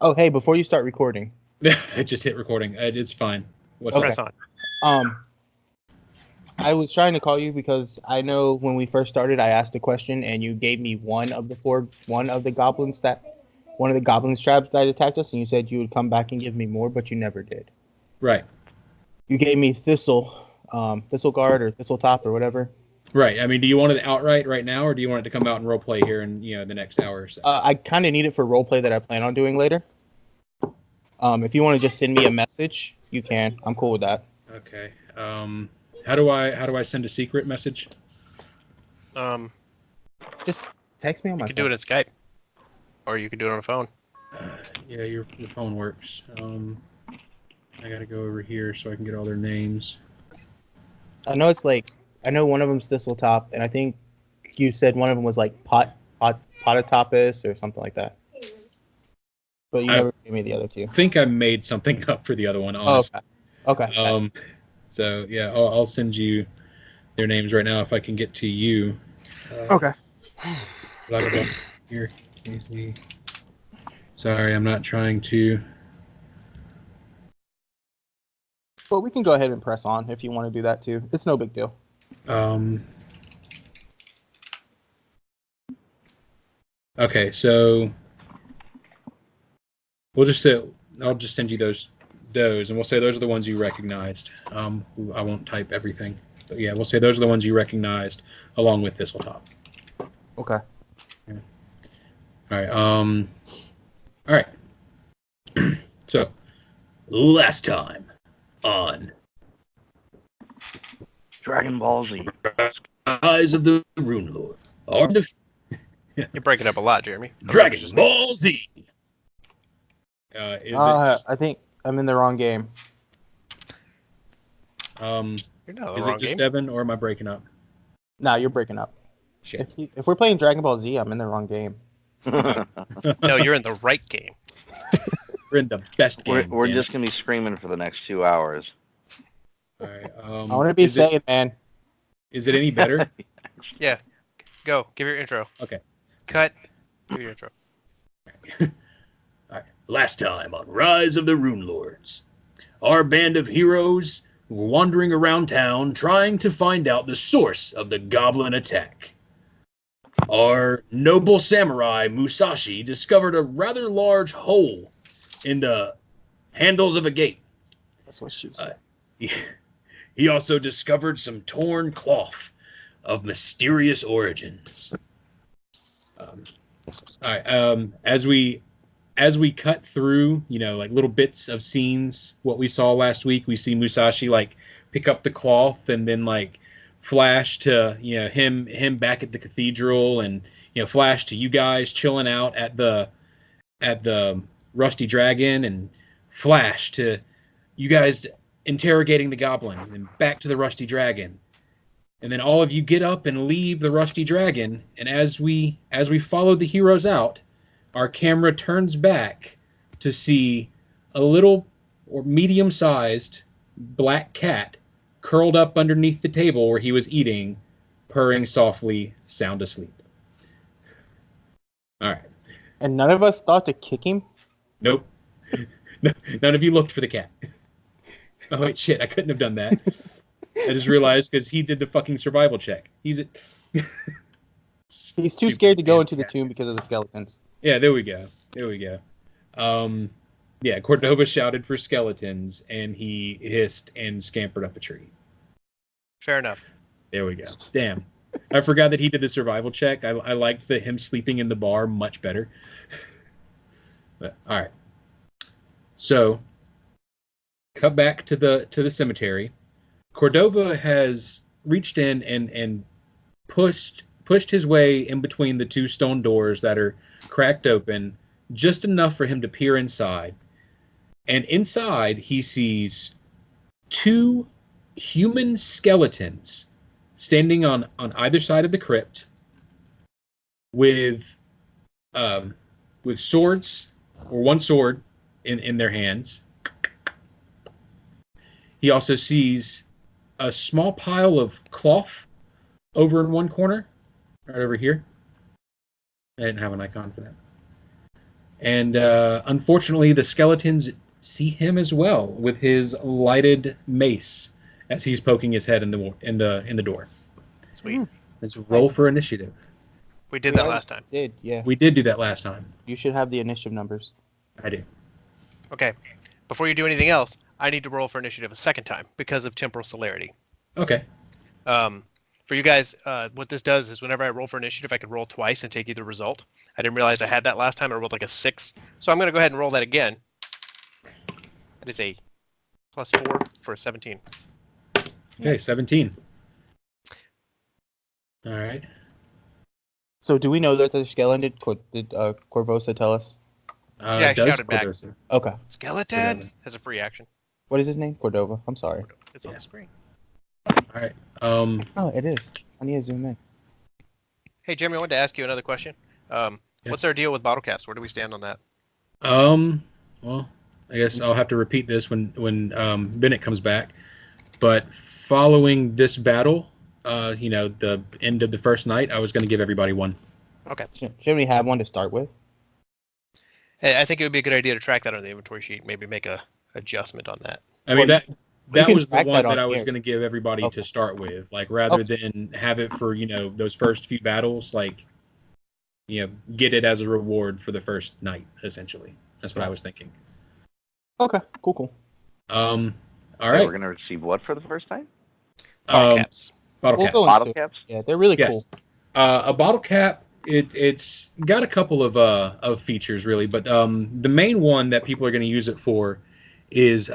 Oh, hey, before you start recording. It just hit recording. It's fine. What's Okay. on? I was trying to call you because I know when we first started, I asked a question and you gave me one of the goblins traps that attacked us, and you said you would come back and give me more, but you never did. Right. You gave me Thistle Guard or Thistle Top or whatever. Right. I mean, do you want it outright right now, or do you want it to come out and roleplay here in the next hour or so? I kind of need it for roleplay that I plan on doing later. If you want to just send me a message, you can. I'm cool with that. Okay. How do I send a secret message? Just text me on my phone. You can do it in Skype, or you can do it on a phone. Yeah, your phone works. I gotta go over here so I can get all their names. I know one of them's Thistle Top, and I think you said one of them was like Pototopus or something like that. But you never gave me the other two. I think I made something up for the other one, honestly. Oh, okay. So yeah, I'll send you their names right now if I can get to you. Okay. Here, sorry, I'm not trying to. Well, we can go ahead and press on if you want to do that too. It's no big deal. Okay, so I'll just send you those, and we'll say those are the ones you recognized. I won't type everything, but yeah, we'll say those are the ones you recognized, along with Thistletop. Okay. Yeah. All right. So, last time on Dragon Ball Z. Rise of the Runelords. You're breaking up a lot, Jeremy. Dragon Ball Z. I think I'm in the wrong game. You're not in the Is wrong it just game. Evan, or am I breaking up? No, you're breaking up. Shit. If we're playing Dragon Ball Z, I'm in the wrong game. No, you're in the right game. We're in the best game. We're just gonna be screaming for the next 2 hours. All right. I want to be saying, man. Is it any better? Yeah. Go. Give your intro. Okay. Cut. Give your intro. All right. Last time on Rise of the Runelords, our band of heroes were wandering around town trying to find out the source of the goblin attack. Our noble samurai Musashi discovered a rather large hole in the handles of a gate. That's what she said. He also discovered some torn cloth of mysterious origins. All right. As we cut through, like little bits of scenes, what we saw last week, we see Musashi pick up the cloth and then flash to him back at the cathedral, and flash to you guys chilling out at the Rusty Dragon, and flash to you guys interrogating the goblin, and back to the Rusty Dragon. And then all of you get up and leave the Rusty Dragon, and as we follow the heroes out, our camera turns back to see a little or medium-sized black cat curled up underneath the table where he was eating, purring softly, sound asleep. All right. And none of us thought to kick him? Nope. None of you looked for the cat. Oh, wait, shit, I couldn't have done that. I just realized because he did the fucking survival check. He's too scared to go into the tomb because of the skeletons. Yeah, there we go. Yeah, Cordova shouted for skeletons, and he hissed and scampered up a tree. Fair enough. There we go. Damn. I forgot that he did the survival check. I liked him sleeping in the bar much better. But, all right. So, cut back to the cemetery. Cordova has reached in and pushed his way in between the two stone doors that are cracked open, just enough for him to peer inside. And inside, he sees two human skeletons standing on either side of the crypt with swords, or one sword in their hands. He also sees a small pile of cloth over in one corner, right over here. I didn't have an icon for that. And unfortunately, the skeletons see him as well with his lighted mace as he's poking his head in the door. Sweet. Let's roll Nice. for initiative. We did that last time. Did yeah? We did do that last time. You should have the initiative numbers. I do. Okay. Before you do anything else, I need to roll for initiative a second time because of temporal celerity. Okay. For you guys, what this does is whenever I roll for initiative, I can roll twice and take either result. I didn't realize I had that last time. I rolled like a 6. So I'm going to go ahead and roll that again. That is a +4 for a 17. Okay, Nice. 17. All right. So do we know that the skeleton did Corvosa tell us? Yeah, I does shouted back. Corvosa. Okay. Skeleton Cordova. has a free action. What is his name? Cordova. I'm sorry. It's on Yeah. the screen. All right. Oh, it is. I need to zoom in. Hey, Jeremy, I wanted to ask you another question. What's our deal with bottle caps? Where do we stand on that? Well, I guess I'll have to repeat this when Bennett comes back. But following this battle, the end of the first night, I was going to give everybody one. Okay. Shouldn't we have one to start with? Hey, I think it would be a good idea to track that on the inventory sheet. Maybe make a adjustment on that. I mean, Well, that can was the track one that that on I was here. going to give everybody Okay. to start with. Like, rather than have it for, those first few battles, like, get it as a reward for the first night, essentially. That's what I was thinking. Okay. Cool. All Yeah, right. we're gonna receive what for the first time? Bottle caps. Bottle We'll cap. go Bottle into it. caps. Yeah, they're really Yes. cool. A bottle cap. It's got a couple of features really, but the main one that people are going to use it for is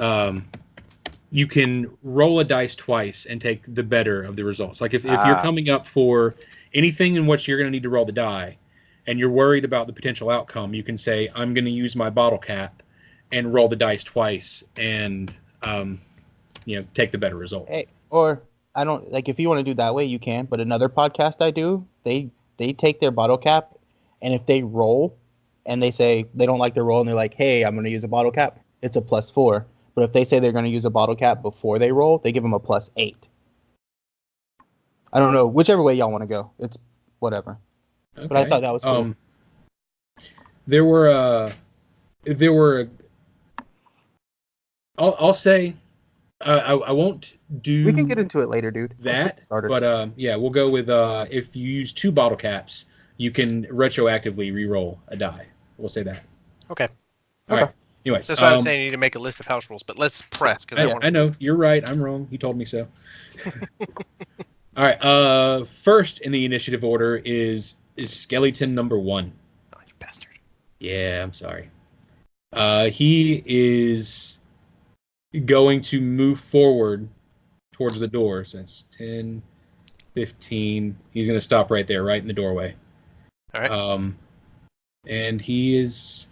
you can roll a dice twice and take the better of the results. Like if you're coming up for anything in which you're going to need to roll the die, and you're worried about the potential outcome, you can say, I'm going to use my bottle cap and roll the dice twice and take the better result. Hey, or I don't like if you want to do that way, you can. But another podcast I do, they take their bottle cap, and if they roll, and they say they don't like their roll, and they're like, "Hey, I'm going to use a bottle cap," it's a +4. But if they say they're going to use a bottle cap before they roll, they give them a +8. I don't know, whichever way y'all want to go. It's whatever. Okay. But I thought that was cool. There were I'll say I won't do We can get into it later, dude. Let's get that, started. but we'll go with if you use 2 bottle caps, you can retroactively re-roll a die. We'll say that. Okay. All Okay. right. Anyways, So that's why I'm saying you need to make a list of house rules, but let's press because I know you're right. I'm wrong. You told me so. All right. First in the initiative order is skeleton number 1. Oh, you bastard. Yeah, I'm sorry. He is going to move forward towards the door. So that's 10, 15. He's going to stop right there, right in the doorway. All right. And he's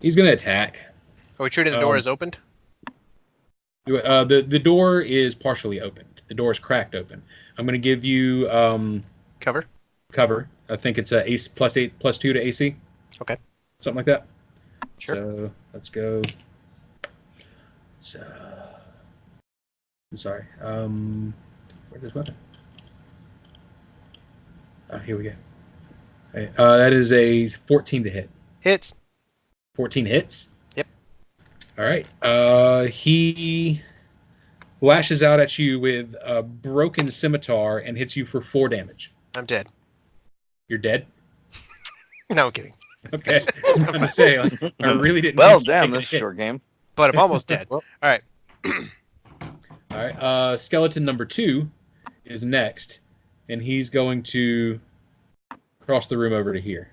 going to attack. Are we treating the door as opened? The door is partially opened. The door is cracked open. I'm going to give you Cover? cover. I think it's a AC +8 +2 to AC. Okay. Something like that. Sure. So let's go. So I'm sorry. Where's this weapon? Here we go. Okay, that is a 14 to hit. Hits. 14 hits. Yep. All right. He lashes out at you with a broken scimitar and hits you for 4 damage. I'm dead. You're dead. No, I'm kidding. Okay. I'm gonna say, like, I really didn't. Well, need you to damn, take a this is a hit. short game. But I'm almost dead. All right. All right. Skeleton number 2 is next, and he's going to cross the room over to here.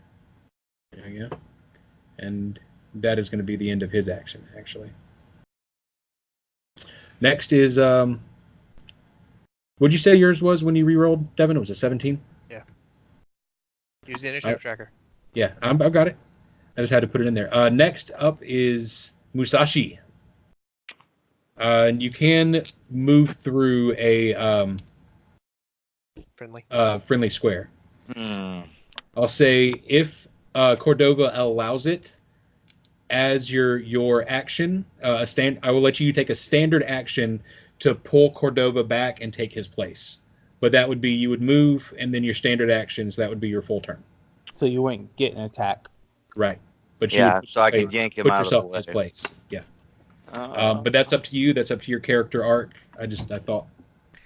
There we go. And that is going to be the end of his action, actually. Next is, what'd you say yours was when you re-rolled, Devin? It was a 17? Use the initiative tracker. Yeah, I've got it. I just had to put it in there. Next up is Musashi. And you can move through a Friendly. friendly square. Hmm. I'll say if Cordova allows it as your action, I will let you take a standard action to pull Cordova back and take his place. But that would be you would move and then your standard actions. That would be your full turn. So you wouldn't get an attack. Right. But Yeah, you so I could yank him put out of the yourself in way. his place. Yeah. Uh, But that's up to you. That's up to your character arc. I thought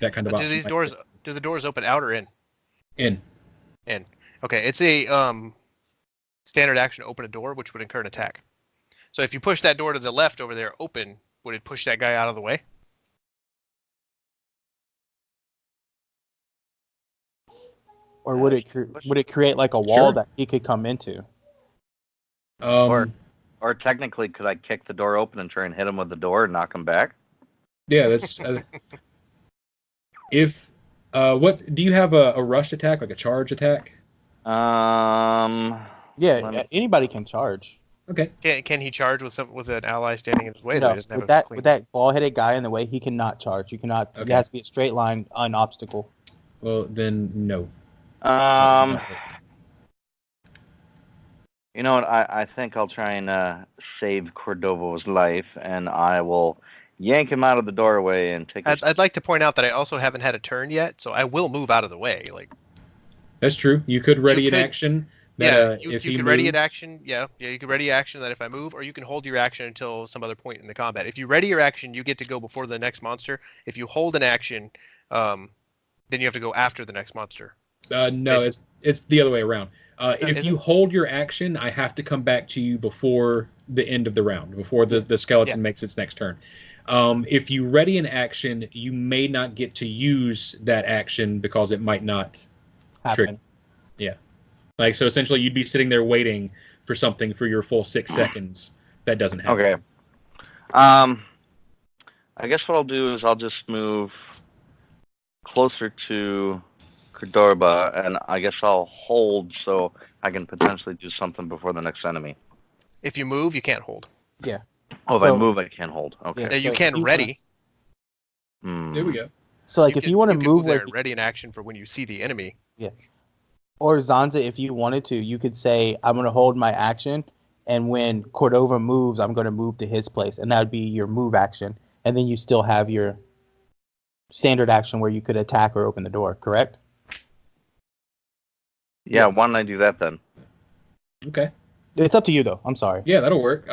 that kind of Do option these might doors? work. Do the doors open out or in? In. In. Okay, it's a standard action to open a door, which would incur an attack. So if you push that door to the left over there open, would it push that guy out of the way? Or would it create like a wall Sure. that he could come into? or technically, could I kick the door open and try and hit him with the door and knock him back? Yeah, that's if what do you have a rush attack, like a charge attack? Yeah, anybody can charge. Okay. Can he charge with an ally standing in his way? No, He doesn't have with a that clean- with that ball-headed guy in the way, he cannot charge. You cannot. It Okay. has to be a straight line, obstacle. Well, then no. You know what? I think I'll try and save Cordova's life, and I will yank him out of the doorway and take. I'd like to point out that I also haven't had a turn yet, so I will move out of the way. Like, That's true. You could ready You an could- action. yeah, That, you if he can ready an moves- action. Yeah, you can ready action that if I move, or you can hold your action until some other point in the combat. If you ready your action, you get to go before the next monster. If you hold an action, then you have to go after the next monster. No, it's the other way around. If Is you it? hold your action, I have to come back to you before the end of the round, before the skeleton makes its next turn. If you ready an action, you may not get to use that action because it might not trigger. Happen. Yeah. Like, so essentially you'd be sitting there waiting for something for your full 6 seconds. That doesn't happen. Okay. I guess what I'll do is I'll just move closer to Cordova, and I guess I'll hold so I can potentially do something before the next enemy. If you move, you can't hold. Oh, if I move, I can hold. Okay. Yeah. Yeah, you so can if you ready. There we go. So like, if you want to can move there like, and ready an action for when you see the enemy. or Zanza, if you wanted to, you could say, "I'm going to hold my action, and when Cordova moves, I'm going to move to his place," and that would be your move action, and then you still have your standard action where you could attack or open the door. Correct? Yeah, why don't I do that then? Okay. It's up to you, though. I'm sorry. Yeah, that'll work.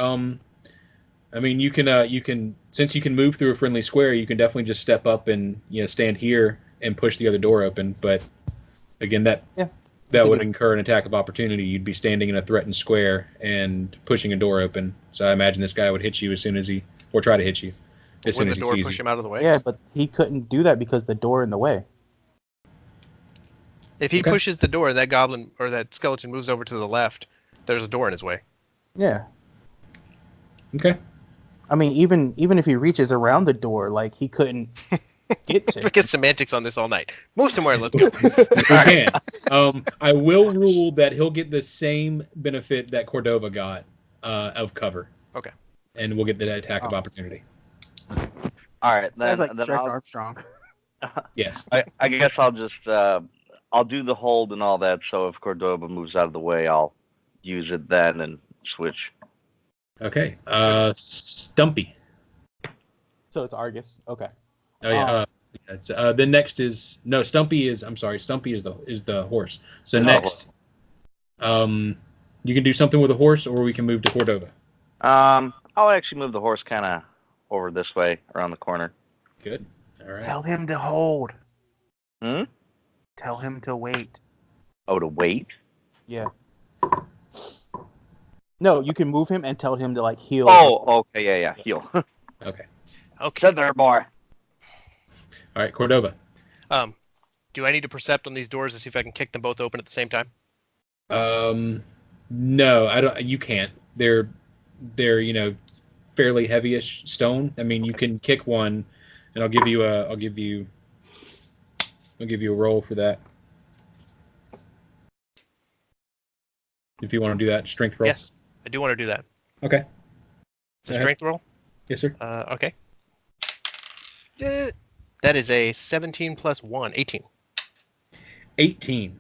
I mean, you can since you can move through a friendly square, you can definitely just step up and stand here and push the other door open. But again, that would incur an attack of opportunity. You'd be standing in a threatened square and pushing a door open. So I imagine this guy would hit you as soon as or try to hit you as soon Wouldn't as the he door sees push you. him out of the way? Yeah, but he couldn't do that because the door in the way. If he Okay. pushes the door, that goblin or that skeleton moves over to the left. There's a door in his way. Yeah. Okay. I mean, even if he reaches around the door, like, he couldn't get to. We get semantics on this all night. Move somewhere. Let's go. You can. I will rule that he'll get the same benefit that Cordova got of cover. Okay. And we'll get the attack of opportunity. All right, then, That's like then Stretch I'll, Armstrong. Yes. I guess I'll just I'll do the hold and all that. So if Cordova moves out of the way, I'll use it then and switch. Okay. Stumpy. So it's Argus. Okay. Oh yeah. It's, the next is Stumpy is. I'm sorry. Stumpy is the horse. So next, you can do something with a horse, or we can move to Cordova. I'll actually move the horse kind of over this way around the corner. Good. All right. Tell him to hold. Hmm? Tell him to wait. Oh, to wait? Yeah. No, you can move him and tell him to, like, heal. Oh, okay, yeah, heal. Okay. Okay. Sit there, boy. All right, Cordova. Do I need to percept on these doors to see if I can kick them both open at the same time? No, I don't. You can't. They're fairly heavyish stone. I mean, you can kick one, and I'll give you a roll for that. If you want to do that, strength roll. Yes, I do want to do that. Okay. It's a strength roll. Yes, sir. Okay. That is a 17 plus 1, 18. 18.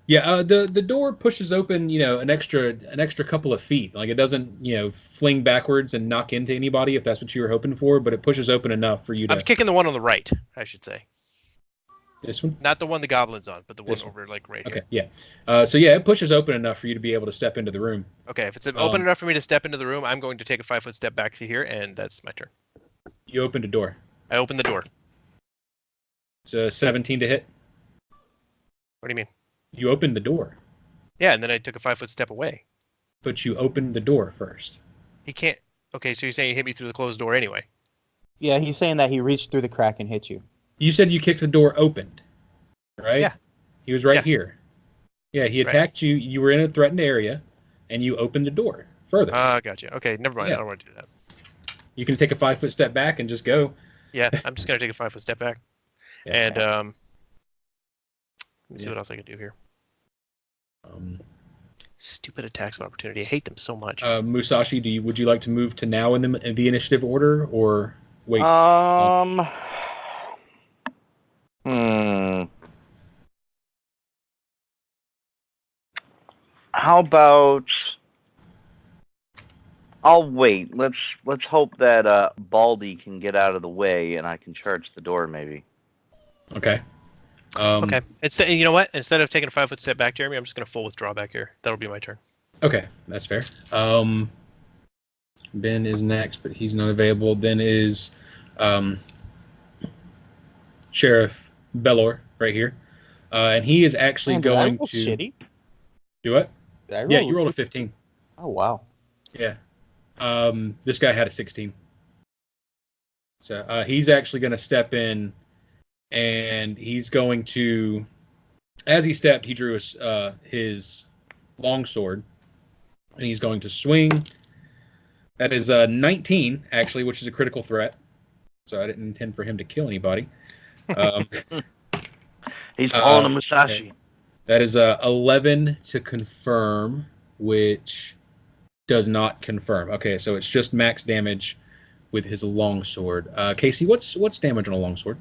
Yeah, the door pushes open, an extra couple of feet. Like, it doesn't, fling backwards and knock into anybody if that's what you were hoping for, but it pushes open enough for you to. I'm kicking the one on the right, I should say. This one? Not the one the goblin's on, but the one This one. over like right Okay, here. yeah. So yeah, it pushes open enough for you to be able to step into the room. Okay, if it's open enough for me to step into the room, I'm going to take a 5-foot step back to here, and that's my turn. You opened a door. I open the door. It's a 17 to hit. What do you mean? You opened the door, Yeah, and then I took a 5-foot step away. but you opened the door first. He can't. Okay, so you're saying he hit me through the closed door anyway? Yeah, he's saying that he reached through the crack and hit you. You said you kicked the door opened, right? Yeah. He was right Yeah. here. Yeah, he attacked you. You were in a threatened area, and you opened the door further. Gotcha. Okay, never mind. Yeah. I don't want to do that. You can take a 5-foot step back and just go. Yeah, I'm just gonna take a 5-foot step back, Yeah. and let me see what else I can do here. Stupid attacks of opportunity. I hate them so much. Musashi, would you like to move to now in the initiative order, or wait? How about I'll wait. Let's hope that Baldy can get out of the way and I can charge the door maybe. Okay. Okay. You know what? Instead of taking a 5-foot step back, Jeremy, I'm just gonna full withdraw back here. That'll be my turn. Okay, that's fair. Ben is next, but he's not available. Then is Sheriff Bellor right here, and he is actually Man, did I going roll to shitty? do what? Did I Yeah, roll you rolled a 15. Oh wow. Yeah. This guy had a 16. So he's actually going to step in, and he's going to, as he stepped, he drew his longsword, and he's going to swing. That is 19, actually, which is a critical threat. So I didn't intend for him to kill anybody. He's pulling a Musashi. Okay. That is 11 to confirm, which does not confirm. Okay, so it's just max damage with his longsword. Casey, what's damage on a longsword?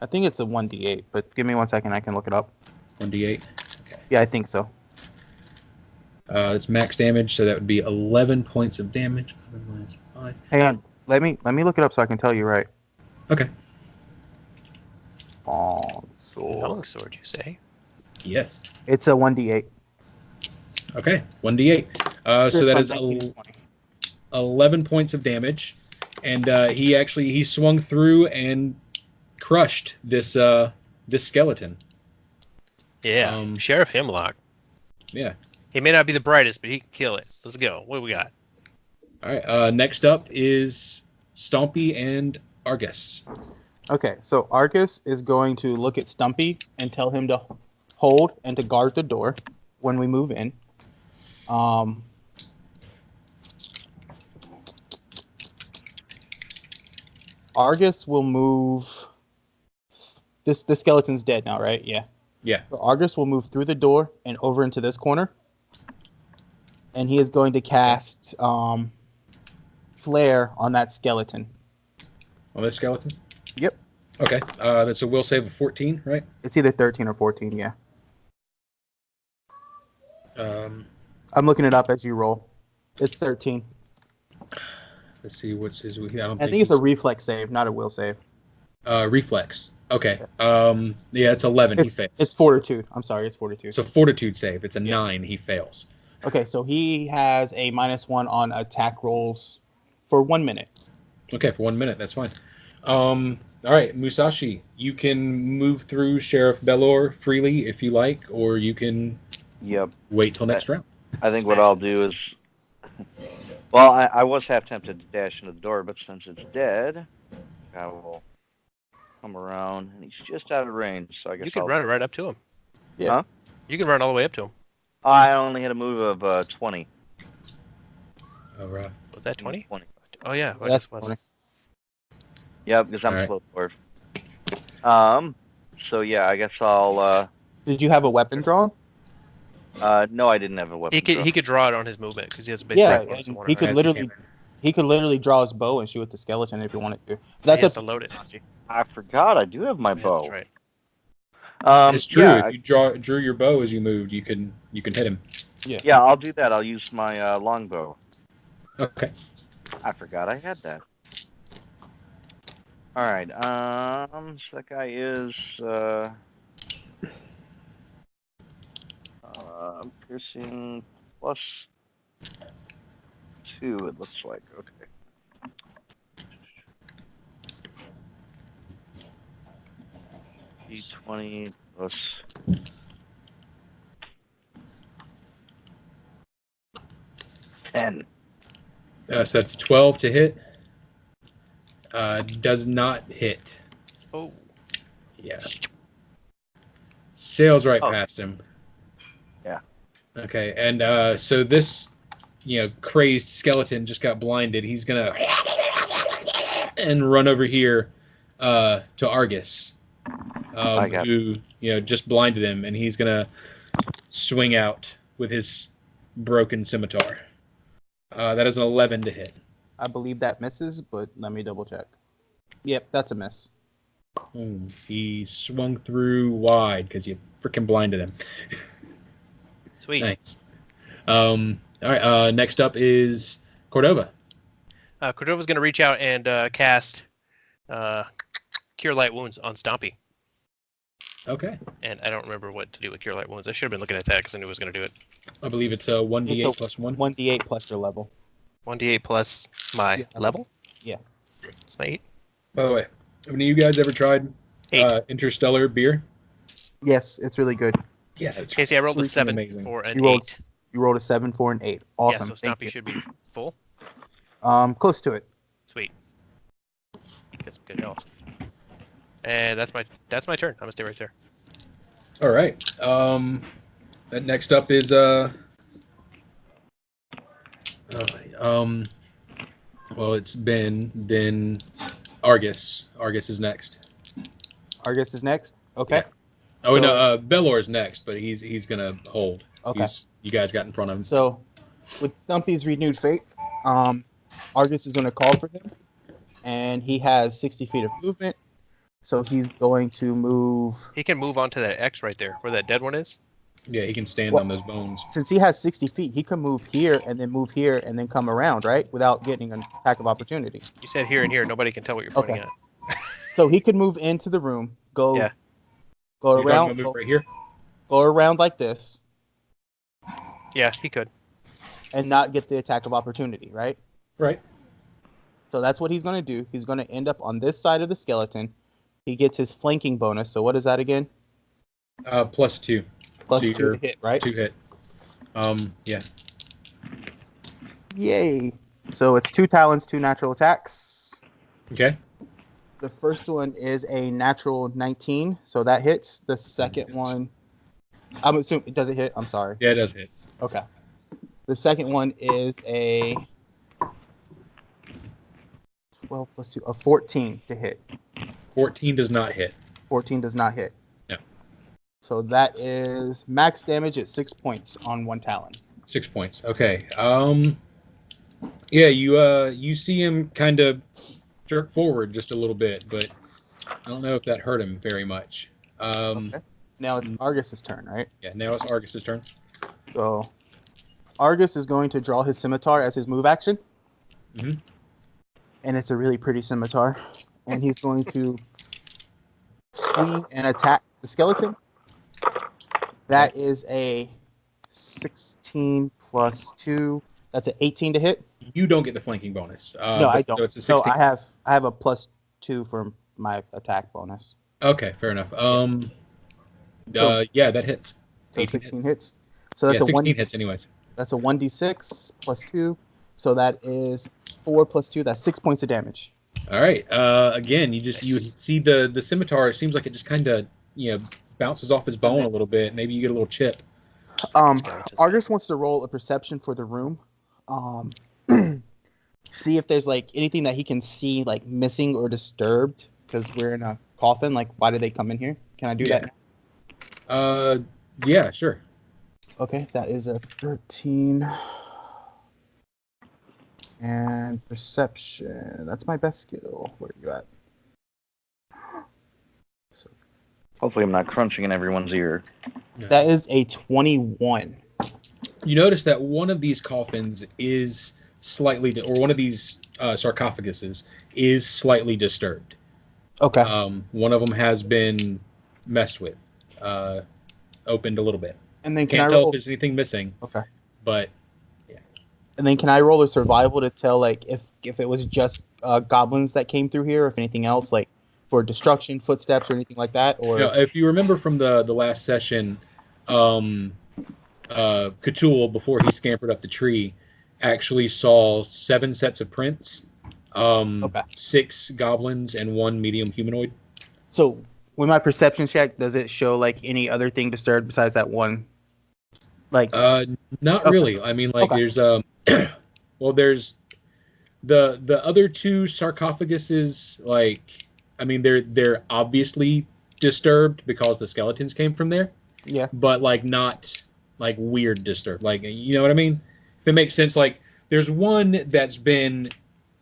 I think it's a 1d8, but give me 1 second. I can look it up. 1d8. Okay. Yeah, I think so. It's max damage, so that would be 11 points of damage. 11 minus 5. Hang on. Let me look it up so I can tell you right. Okay. Longsword, you say? Yes. It's a 1d8. Okay, 1d8. So that is 19, 20. 11 points of damage, and he swung through and crushed this skeleton. Yeah, Sheriff Hemlock. Yeah. He may not be the brightest, but he can kill it. Let's go. What do we got? All right. Next up is Stompy and Argus. Okay, so Argus is going to look at Stumpy and tell him to hold and to guard the door when we move in. Argus will move. This skeleton's dead now, right? Yeah. Yeah. So Argus will move through the door and over into this corner, and he is going to cast Flare on that skeleton. On this skeleton? Yep. Okay. That's a will save of 14, right? It's either 13 or 14. Yeah. Um, I'm looking it up as you roll. It's 13. Let's see what's his. I think it's a reflex save, not a will save. Reflex. Okay. Yeah, it's 11. He fails. It's fortitude. I'm sorry, it's fortitude. So fortitude save. It's a 9. He fails. Okay, so he has a -1 on attack rolls for 1 minute. Okay, for 1 minute. That's fine. All right, Musashi, you can move through Sheriff Bellor freely if you like, or you can wait till next round. I think what I'll do is, well, I was half tempted to dash into the door, but since it's dead, I will come around, and he's just out of range, so I guess you can run right up to him. Yeah. Huh? You can run all the way up to him. I only had a move of 20. Oh, right. Was that 20? 20. Oh, yeah. Well, That's I guess it was. 20. Yeah, because I'm All slow dwarf. So yeah, I guess I'll. Did you have a weapon drawn? No, I didn't have a weapon. He could draw it on his movement because he has a base Yeah, strength bonus of he could one. literally draw his bow and shoot at the skeleton if he wanted to. He has That's to load it. I forgot I do have my Yeah, bow. that's right. It's true. Yeah, If you drew your bow as you moved, you can hit him. yeah, I'll do that. I'll use my longbow. Okay. I forgot I had that. All right. So that guy is piercing +2. It looks like. Okay. D20 plus. $10. So that's 12 to hit. Does not hit. Oh. Yeah. Sails right Oh. past him. Yeah. Okay, and so this, crazed skeleton just got blinded. He's gonna and run over here to Argus, who just blinded him, and he's gonna swing out with his broken scimitar. That is an 11 to hit. I believe that misses, but let me double check. Yep, that's a miss. He swung through wide because you freaking blinded him. Sweet. Nice. All right. Next up is Cordova. Cordova's going to reach out and cast Cure Light Wounds on Stompy. Okay. And I don't remember what to do with Cure Light Wounds. I should have been looking at that because I knew I was going to do it. I believe it's 1d8 plus 1. 1d8 plus your level. 1d8 plus my level? Yeah. It's my 8. By the way, have any of you guys ever tried 8. Interstellar beer? Yes, it's really good. Yes, it's Casey, I rolled a freaking 7 amazing. for an You 8. rolled a 7 for an 8. Awesome. Yeah, so Stompy should be full. Close to it. Sweet. Get some good health. And that's my turn. I'm gonna stay right there. All right. Next up is well, it's Ben, then Argus. Argus is next. Argus is next. Okay. Yeah. Oh no, Belor's next, but he's gonna hold. Okay. You guys got in front of him. So, with Stumpy's renewed faith, Argus is going to call for him, and he has 60 feet of movement. So he's going to move. He can move onto that X right there, where that dead one is. Yeah, he can stand Well, on those bones. Since he has 60 feet, he can move here and then move here and then come around, right? Without getting an attack of opportunity. You said here and here. Nobody can tell what you're pointing Okay. at. So he could move into the room, go Yeah. go You're around, talking about move right here. go around like this, Yeah, he could. and not get the attack of opportunity, right? Right. So that's what he's going to do. He's going to end up on this side of the skeleton. He gets his flanking bonus. So what is that again? +2. Plus So 2 you're to hit, right? 2 hit. Yeah. Yay. So it's 2 talons, 2 natural attacks. Okay. The first one is a natural 19, so that hits. The second one, I'm assuming, does it hit? I'm sorry. Yeah, it does hit. Okay. The second one is a 12 plus 2, a 14 to hit. 14 does not hit. 14 does not hit. No. So that is max damage at 6 points on 1 talon. 6 points. Okay. Yeah, you see him kind of jerk forward just a little bit, but I don't know if that hurt him very much. Okay. Now it's Argus's turn, right? Yeah, now it's Argus's turn. So Argus is going to draw his scimitar as his move action. Mhm. And it's a really pretty scimitar. And he's going to swing and attack the skeleton. That is a 16 plus 2. That's an 18 to hit. You don't get the flanking bonus. No, I don't. So it's a So 16. I have a plus 2 for my attack bonus. Okay, fair enough. So- Yeah, that hits. So 18 16 hits. So that's yeah, a 16 1 hits anyway. That's a 1d6 plus 2. So that is 4 plus 2. That's 6 points of damage. All right. Again, you see the scimitar. It seems like it just kind of bounces off his bone a little bit. Maybe you get a little chip. Argus wants to roll a perception for the room. See if there's like anything that he can see like missing or disturbed because we're in a coffin. Like, why did they come in here? Can I do that? Yeah, sure. Okay, that is a 13. And perception. That's my best skill. Where are you at? So Hopefully I'm not crunching in everyone's ear. that is a 21. You notice that one of these coffins is slightly, or one of these sarcophaguses is slightly disturbed. Okay. One of them has been messed with, opened a little bit. And then can Can't I tell roll? if there's anything missing, Okay. but And then can I roll a survival to tell like if it was just goblins that came through here, or if anything else like for destruction, footsteps, or anything like that, or if you remember from the last session, Cthulhu, before he scampered up the tree, actually saw 7 sets of prints, okay. 6 goblins and 1 medium humanoid. So with my perception check, does it show like any other thing disturbed besides that one? Like Not okay. really. I mean, like Okay. there's well, there's the other 2 sarcophaguses. Like, I mean, they're obviously disturbed because the skeletons came from there, Yeah. but like not like weird disturbed. Like, you know what I mean? If it makes sense. Like, there's one that's been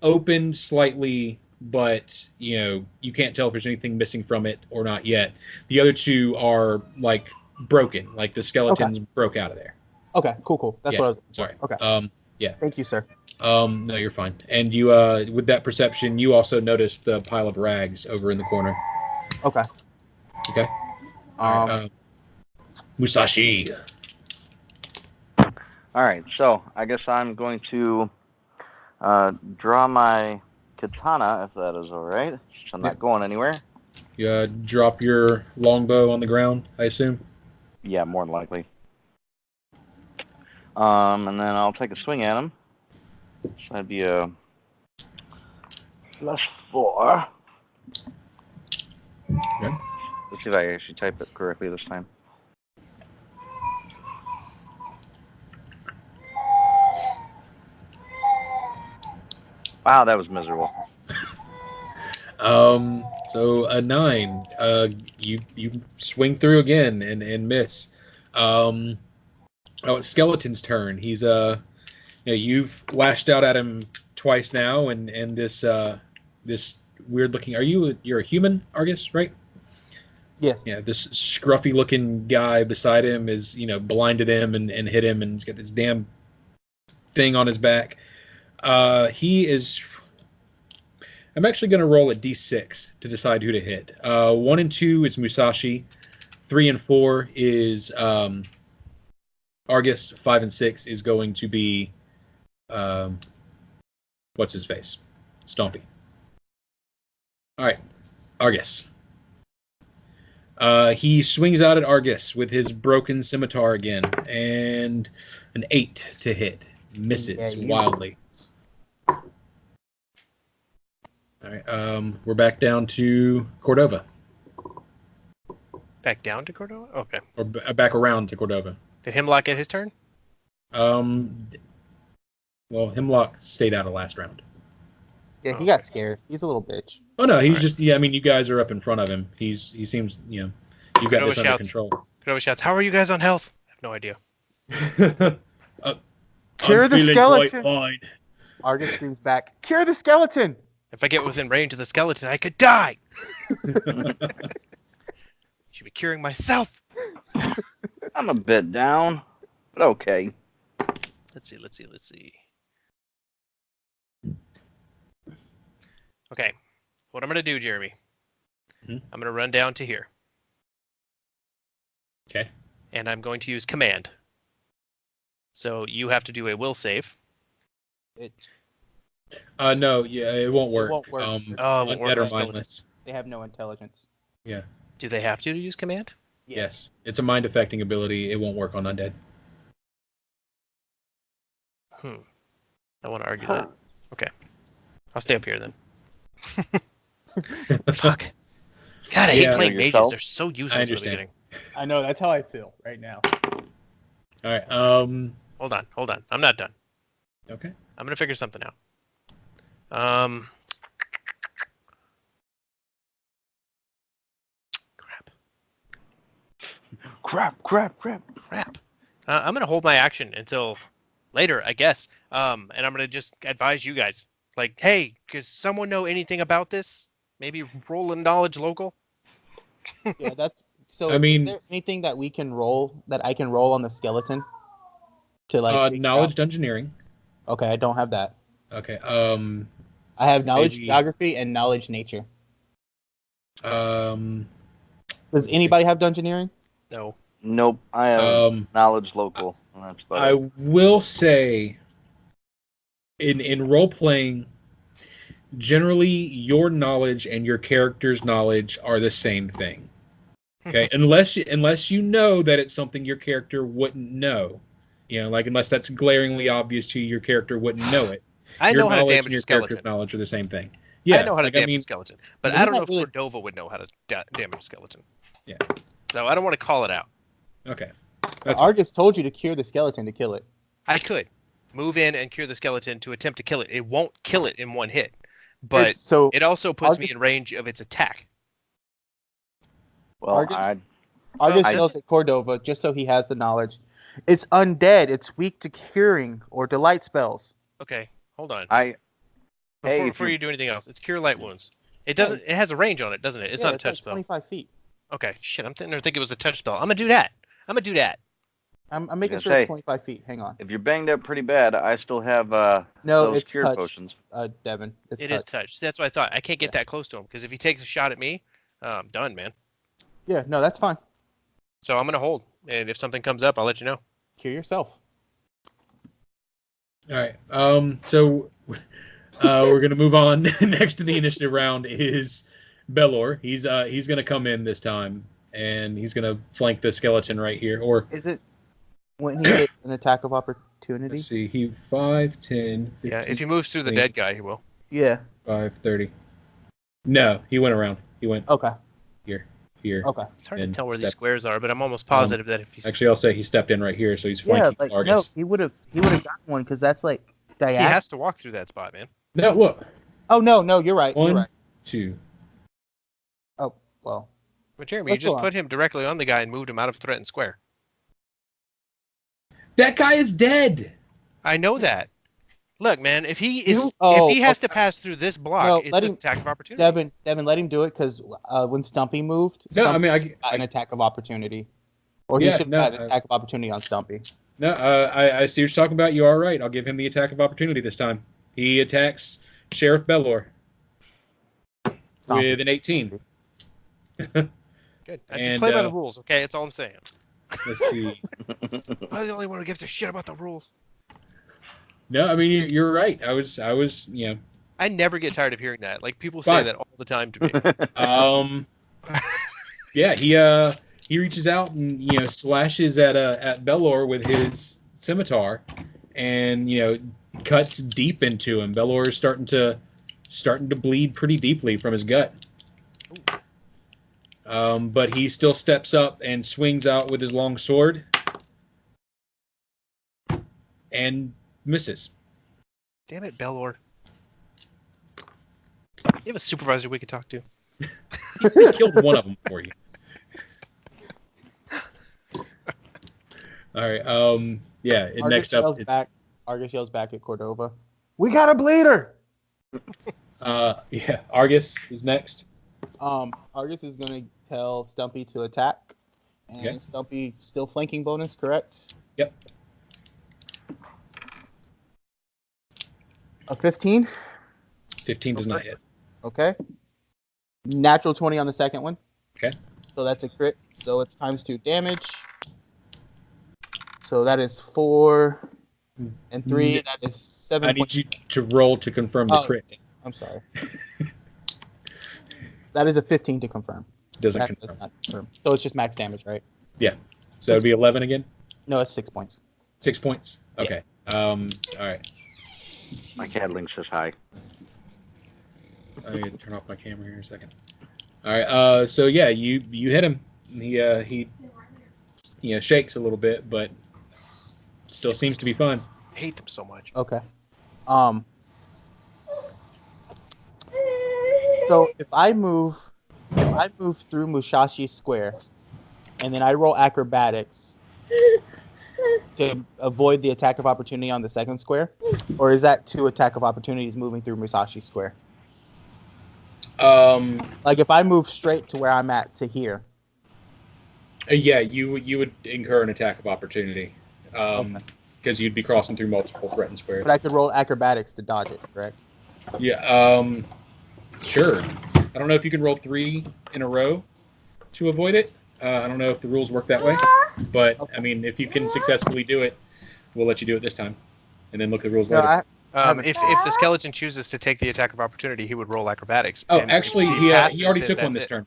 opened slightly, but you can't tell if there's anything missing from it or not yet. The other 2 are like broken, like the skeletons broke out of there. Okay. Cool. That's Yeah, what I was. sorry. Okay. Yeah. Thank you, sir. No, you're fine. And you, with that perception, you also noticed the pile of rags over in the corner. Okay. Okay. All right, Musashi. All right, so I guess I'm going to draw my katana, if that is all right. So I'm not going anywhere. You drop your longbow on the ground, I assume. Yeah, more than likely. And then I'll take a swing at him. So that'd be a +4. Okay. Let's see if I actually type it correctly this time. Wow, that was miserable. So a 9. You swing through again and miss. It's Skeleton's turn. He's you've lashed out at him twice now, and this weird looking. You're a human, Argus, right? Yes. Yeah, this scruffy looking guy beside him is blinded him and hit him, and he's got this damn thing on his back. He is. I'm actually going to roll a d6 to decide who to hit. 1 and 2 is Musashi. 3 and 4 is Argus. 5 and 6 is going to be what's his face? Stompy. All right, Argus. He swings out at Argus with his broken scimitar again, and an 8 to hit. Misses wildly. All right, we're back down to Cordova. Back down to Cordova? Okay. Or back around to Cordova. Did Hemlock get his turn? Well, Hemlock stayed out of last round. Yeah, he got scared. He's a little bitch. Oh no, he's just I mean, you guys are up in front of him. He seems you've got this under control. Cordova shouts, "How are you guys on health?" I have no idea. Cure the skeleton. Fine. Argus screams back, "Cure the skeleton!" If I get within range of the skeleton, I could die. Should be curing myself. I'm a bit down, but okay. Let's see. Okay, what I'm gonna do, Jeremy? I'm gonna run down to here. Okay. And I'm going to use command. So you have to do a will save. No, it won't work. It won't work. Undead or mindless. They have no intelligence. Yeah. Do they have to use command? Yes. It's a mind affecting ability. It won't work on undead. I want to argue that. Okay. I'll stay up here then. Fuck. God, I hate playing mages. Yourself? They're so useless at the beginning. I know, that's how I feel right now. All right. Hold on. I'm not done. Okay. I'm gonna figure something out. Crap. I'm gonna hold my action until later, I guess. And I'm gonna just advise you guys. Like, hey, does someone know anything about this? Maybe roll a knowledge local. Yeah, that's so. I mean, is there anything that we can roll that I can roll on the skeleton? To like knowledge dungeoneering. Okay, I don't have that. Okay. I have knowledge maybe... geography and knowledge nature. Does anybody have dungeoneering? No. Nope. I have knowledge local. And that's about I it. will say, in role playing, generally your knowledge and your character's knowledge are the same thing. Okay, unless you know that it's something your character wouldn't know, like unless that's glaringly obvious to you, your character wouldn't know it. I Your know how to knowledge damage and a your skeleton. character's knowledge are the same thing. I Yeah, know how to like, damage a skeleton, but Isn't I don't that know if really- Cordova would know how to damage a skeleton. Yeah. So I don't want to call it out. Okay. That's Argus told you to cure the skeleton to kill it. I could move in and cure the skeleton to attempt to kill it. It won't kill it in one hit, but So it also puts me Argus- in range of its attack. Well, Argus- I Argus I- tells it Cordova just so he has the knowledge. It's undead. It's weak to curing or delight spells. Okay, hold on. Hey, Before you do anything else, it's cure light wounds. It doesn't. It has a range on it, doesn't it? It's Yeah, not a touch like spell. 25 feet. Okay, shit. I'm thinking it was a touch spell. I'm gonna do that. I'm I'm making gonna sure it's say- 25 feet. Hang on. if you're banged up pretty bad, I still have No, those it's cure touch. potions. Devin. It's It touch. is touch. That's what I thought. I can't get that close to him because if he takes a shot at me, I'm done, man. Yeah, no, that's fine. So I'm gonna hold, and if something comes up, I'll let you know. Cure yourself. All right. So we're gonna move on. Next to the initiative round is Belor. He's gonna come in this time, and he's gonna flank the skeleton right here. Or Is it when he gets an attack of opportunity? let's see, he 5, 10, 15, Yeah, if he moves through the 15, dead guy, he will. Yeah. 5, 30. No, he went around. He went Okay. here. Okay. It's hard And to tell where these step- squares are, but I'm almost positive that if he's Actually, I'll say he stepped in right here, so he's Yeah, flanking like no, Argus. he would have gotten one because that's like he diagonal. has to walk through that spot, man. No, what? Oh no, you're right. You're 1, right. 2. Oh well. But Jeremy, Let's you just go on. put him directly on the guy and moved him out of threatened square. That guy is dead. I know that. Look, man, if he You- is, oh, if he has to okay. pass through this block, No, it's let an him- attack of opportunity. Devin, let him do it because when Stumpy moved, No, I Stumpy mean, got an attack of opportunity, or he Yeah, should no, have had an attack of opportunity on Stumpy. I see what you're talking about. You are right. I'll give him the attack of opportunity this time. He attacks Sheriff Belor Stumpy. with an 18. Good. I just And, play by the rules, okay? That's all I'm saying. Let's see. I'm the only one who gives a shit about the rules. No, I mean you're right. I was I never get tired of hearing that. Like people say Five. that all the time to me. Yeah, he reaches out and slashes at Belor with his scimitar, and cuts deep into him. Belor is starting to bleed pretty deeply from his gut. But he still steps up and swings out with his long sword and misses. Damn it, Belor. You have a supervisor we could talk to. He killed one of them for you. All right. Yeah. And next up, Argus yells back at Cordova. We got a bleeder. yeah, Argus is next. Argus is gonna tell Stumpy to attack, and Okay. Stumpy still flanking bonus, correct? Yep. A 15. 15 does not hit. Okay. Natural 20 on the second one. Okay. So that's a crit. So it's times 2 damage. So that is 4 and 3. That is 7. I need you to roll to confirm the Oh. crit. I'm sorry. That is a 15 to confirm. Doesn't That confirm. does not confirm. So it's just max damage, right? So it'd be 11 again. No, it's 6 points. 6 points. Okay. All right. My cat link says hi. I'm gonna turn off my camera here in a second. All right. So yeah, you hit him. He shakes a little bit, but still seems to be fine. I hate them so much. Okay. So if I move through Musashi Square, and then I roll acrobatics to avoid the attack of opportunity on the second square, or is that 2 attack of opportunities moving through Musashi Square? Like if I move straight to where I'm at to here. Yeah, you would incur an attack of opportunity, Okay. because you'd be crossing through multiple threatened squares. But I could roll acrobatics to dodge it, correct? Yeah. Sure. I don't know if you can roll 3 in a row to avoid it. I don't know if the rules work that way, but I mean, if you can successfully do it, we'll let you do it this time, and then look at the rules No, later. If the skeleton chooses to take the attack of opportunity, he would roll acrobatics. Oh, and actually, if he passes, already then took one that's this it. turn.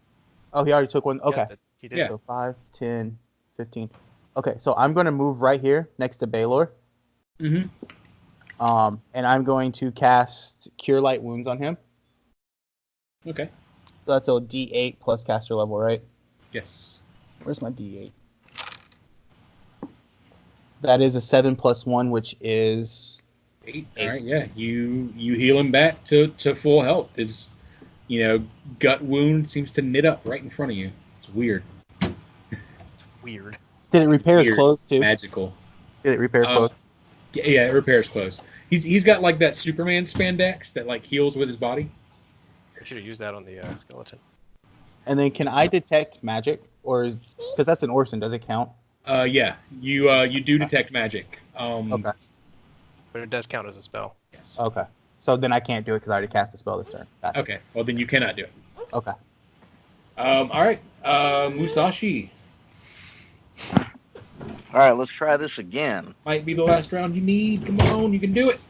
Oh, he already took one. Okay. Yeah, he did. Yeah. So 5, 10, 15. Okay, so I'm going to move right here next to Baylor. Mm-hmm. And I'm going to cast Cure Light Wounds on him. Okay. So that's a D8 plus caster level, right? Yes. Where's my D8? That is a 7 plus 1, which is 8. All right. Yeah. You heal him back to full health. His gut wound seems to knit up right in front of you. It's weird. Weird. Did it repair his Weird. clothes too? Magical. Did it repair his clothes? Yeah, it repairs clothes. He's got like that Superman spandex that like heals with his body. I should have used that on the skeleton. And then can I detect magic, or because that's an Orson, does it count? Yeah. You do detect magic. Okay. But it does count as a spell. Yes. Okay. So then I can't do it because I already cast a spell this turn. Gotcha. Okay. Well, then you cannot do it. Okay. All right. Musashi. All right, let's try this again. Might be the last round you need. Come on, you can do it.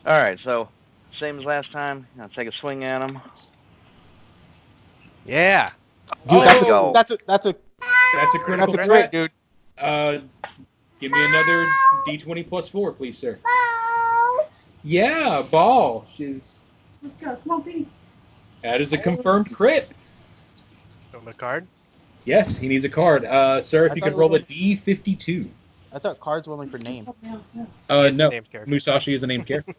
All right, so same as last time. I'll take a swing at him. Yeah. Dude, Oh! that's a That's a critical that's a threat. crit, dude. Give me another D20 plus 4, please, sir. Yeah, ball. She's. Let's go. Come on, baby. That is a confirmed crit. On the card. Yes, he needs a card. Sir, if I you thought could it roll a was D52. I thought cards were only for name. Something else, yeah. He is No. a named character. Musashi is a named character.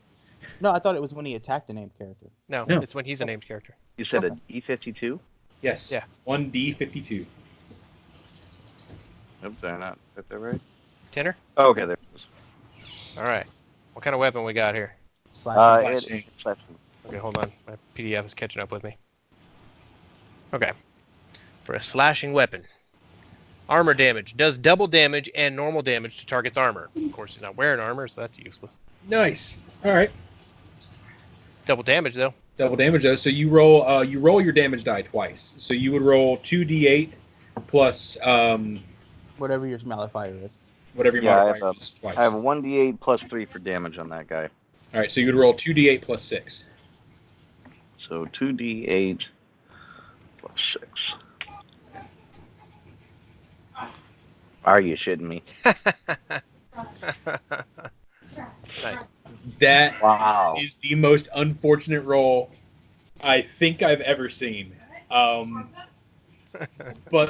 No, I thought it was when he attacked a named character. No, No. it's when he's a named character. You said Okay. a D52? Yes. Yeah. 1D52. Oops, did I not get that right? Tinner? Oh, okay, there it is. All right. What kind of weapon we got here? Slash. Slashing. Okay, hold on. My PDF is catching up with me. Okay. For a slashing weapon. Armor damage. Does double damage and normal damage to target's armor. Of course, he's not wearing armor, so that's useless. Nice. All right. Double damage, though. Double damage though. So you roll your damage die twice. So you would roll 2d8 plus Whatever your modifier is. whatever your Yeah, modifier is twice. I have a 1d8 plus 3 for damage on that guy. All right. So you would roll 2d8 plus 6. So 2d8 plus 6. Are you shitting me? Nice. That Wow. is the most unfortunate roll I think I've ever seen. But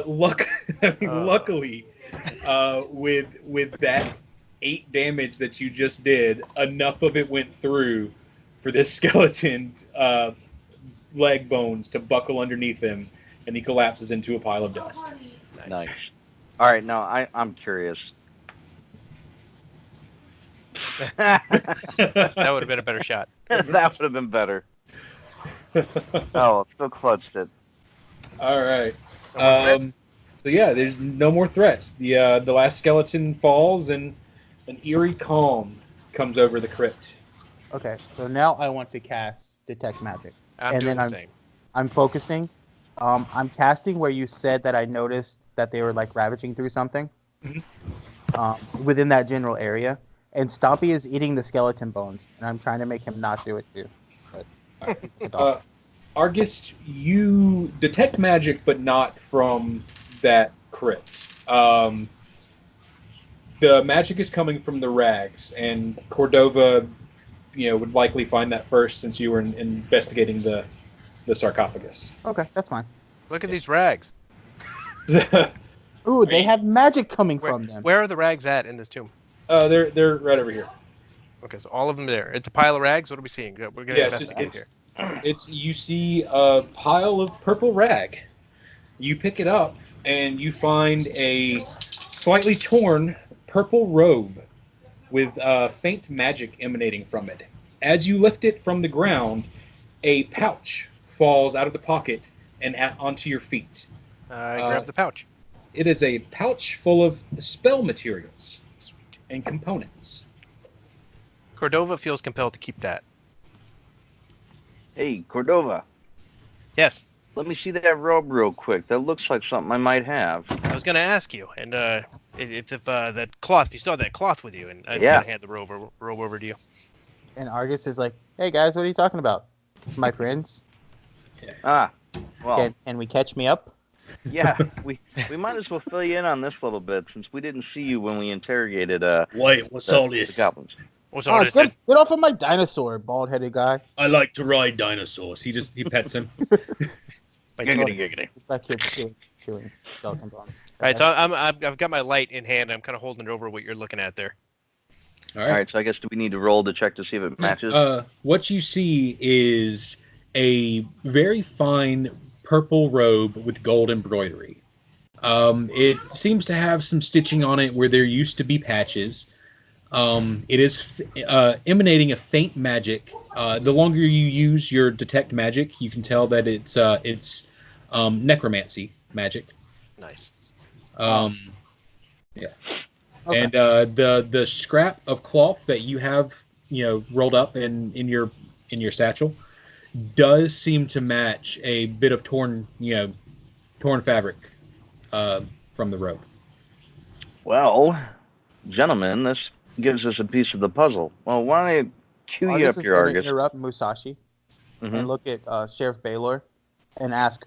luckily, with that 8 damage that you just did, enough of it went through for this skeleton leg bones to buckle underneath him, and he collapses into a pile of dust. Nice. All right, now I'm curious. That would have been a better shot. That would have been better. Oh, still clutched it. All right. No more threats? So yeah, there's no more threats. The last skeleton falls, and an eerie calm comes over the crypt. Okay, so now I want to cast Detect Magic. I'm And doing then the same. I'm focusing. I'm casting where you said that I noticed that they were like ravaging through something within that general area. And Stompy is eating the skeleton bones, and I'm trying to make him not do it too. But he's the dog. Argus, you detect magic, but not from that crypt. The magic is coming from the rags, and Cordova, would likely find that first since you were investigating the sarcophagus. Okay, that's fine. Look at these rags. Ooh, they have magic coming from them. Where are the rags at in this tomb? They're right over here. Okay, so all of them there. It's a pile of rags. What are we seeing? We're going to investigate here. You see a pile of purple rag. You pick it up and you find a slightly torn purple robe with faint magic emanating from it. As you lift it from the ground, a pouch falls out of the pocket and onto your feet. I grab the pouch. It is a pouch full of spell materials and components. Cordova feels compelled to keep that. Hey, Cordova. Yes. Let me see that robe real quick. That looks like something I might have. I was gonna ask you, and it's if that cloth. You still have that cloth with you, and I'm Yeah. gonna hand the robe over to you. And Argus is like, "Hey guys, what are you talking about? My friends, Ah, well, can we catch me up?" yeah. We might as well fill you in on this little bit since we didn't see you when we interrogated Wait, what's all the this? goblins. What's all this? Get off of my dinosaur, bald-headed guy. I like to ride dinosaurs. He pets him. Giggity. He's back here chewing skeleton bones. All right, so I've got my light in hand. I'm kind of holding it over what you're looking at there. All All right, so I guess do we need to roll to check to see if it matches? What you see is a very fine purple robe with gold embroidery. It seems to have some stitching on it where there used to be patches. It is emanating a faint magic. The longer you use your detect magic, you can tell that it's necromancy magic. Nice. Yeah. Okay. And the scrap of cloth that you have, rolled up in your satchel, does seem to match a bit of torn fabric from the robe. Well, gentlemen, this gives us a piece of the puzzle. Well, why don't I cue you Argus up is here, gonna Argus? interrupt Musashi Mhm. and look at Sheriff Baylor and ask,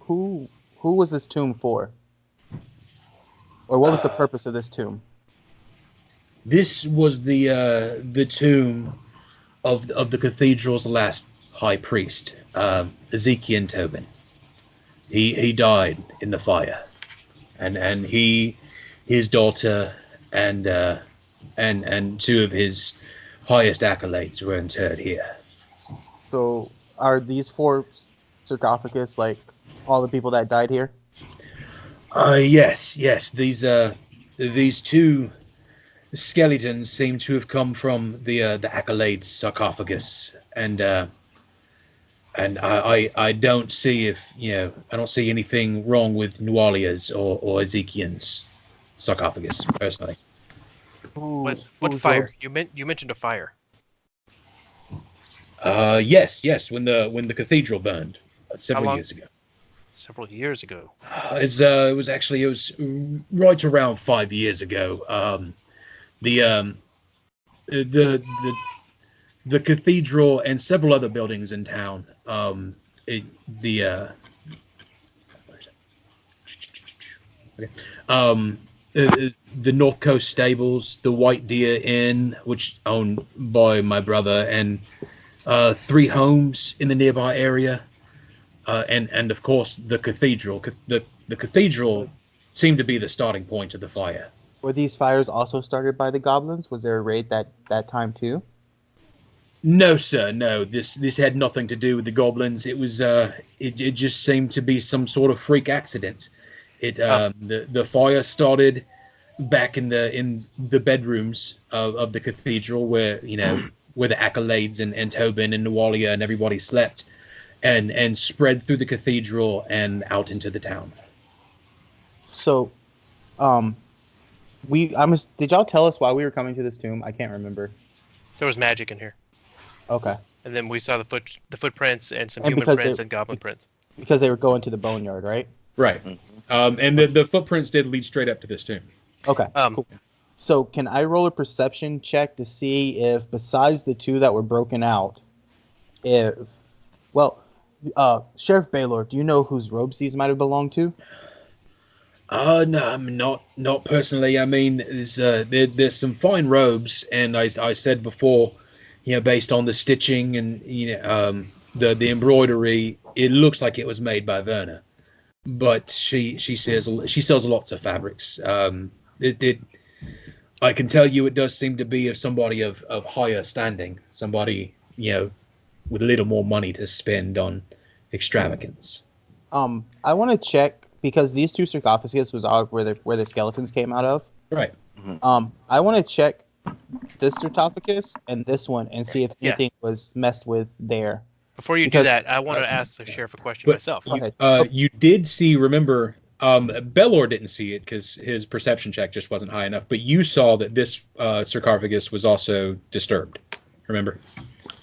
who was this tomb for? Or what was the purpose of this tomb? This was the tomb of the cathedral's last high priest, Ezekiel Tobin. He died in the fire, and his daughter and two of his highest accolades were interred here. So are these 4 sarcophagus like all the people that died here? Yes. These 2 skeletons seem to have come from the accolades sarcophagus, and I don't see I don't see anything wrong with Nualia's or Ezekiel's sarcophagus personally. What whose fire? robes- You mentioned a fire. Yes. When the cathedral burned several long? years ago. Several years ago. It was right around 5 years ago. The cathedral and several other buildings in town. The North Coast Stables, the White Deer Inn, which owned by my brother, and 3 homes in the nearby area, and of course the cathedral. The cathedral seemed to be the starting point of the fire. Were these fires also started by the goblins? Was there a raid that time too? No, sir. No, this had nothing to do with the goblins. It was it just seemed to be some sort of freak accident. The fire started back in the bedrooms of the cathedral where where the accolades and Tobin and Nualia and everybody slept, and spread through the cathedral and out into the town. So, did y'all tell us why we were coming to this tomb? I can't remember. There was magic in here, Okay. and then we saw the footprints and some And human because prints they- and goblin prints. Because they were going to the boneyard, right? Right. And the footprints did lead straight up to this tomb. Okay. Cool. So can I roll a perception check to see if, besides the 2 that were broken out, Sheriff Baylor, do you know whose robes these might have belonged to? No, I'm not personally. I mean, there's some fine robes, and I said before, based on the stitching and the embroidery, it looks like it was made by Verna. But she sells lots of fabrics. I can tell you it does seem to be of somebody of higher standing, somebody with a little more money to spend on extravagance. I want to check because these 2 sarcophagus was where the skeletons came out of. Right. I want to check this sarcophagus and this one and see if anything was messed with there. Before you do that, I want to ask the sheriff a question myself. Go ahead. You did see, remember, Bellor didn't see it because his perception check just wasn't high enough, but you saw that this sarcophagus was also disturbed. Remember?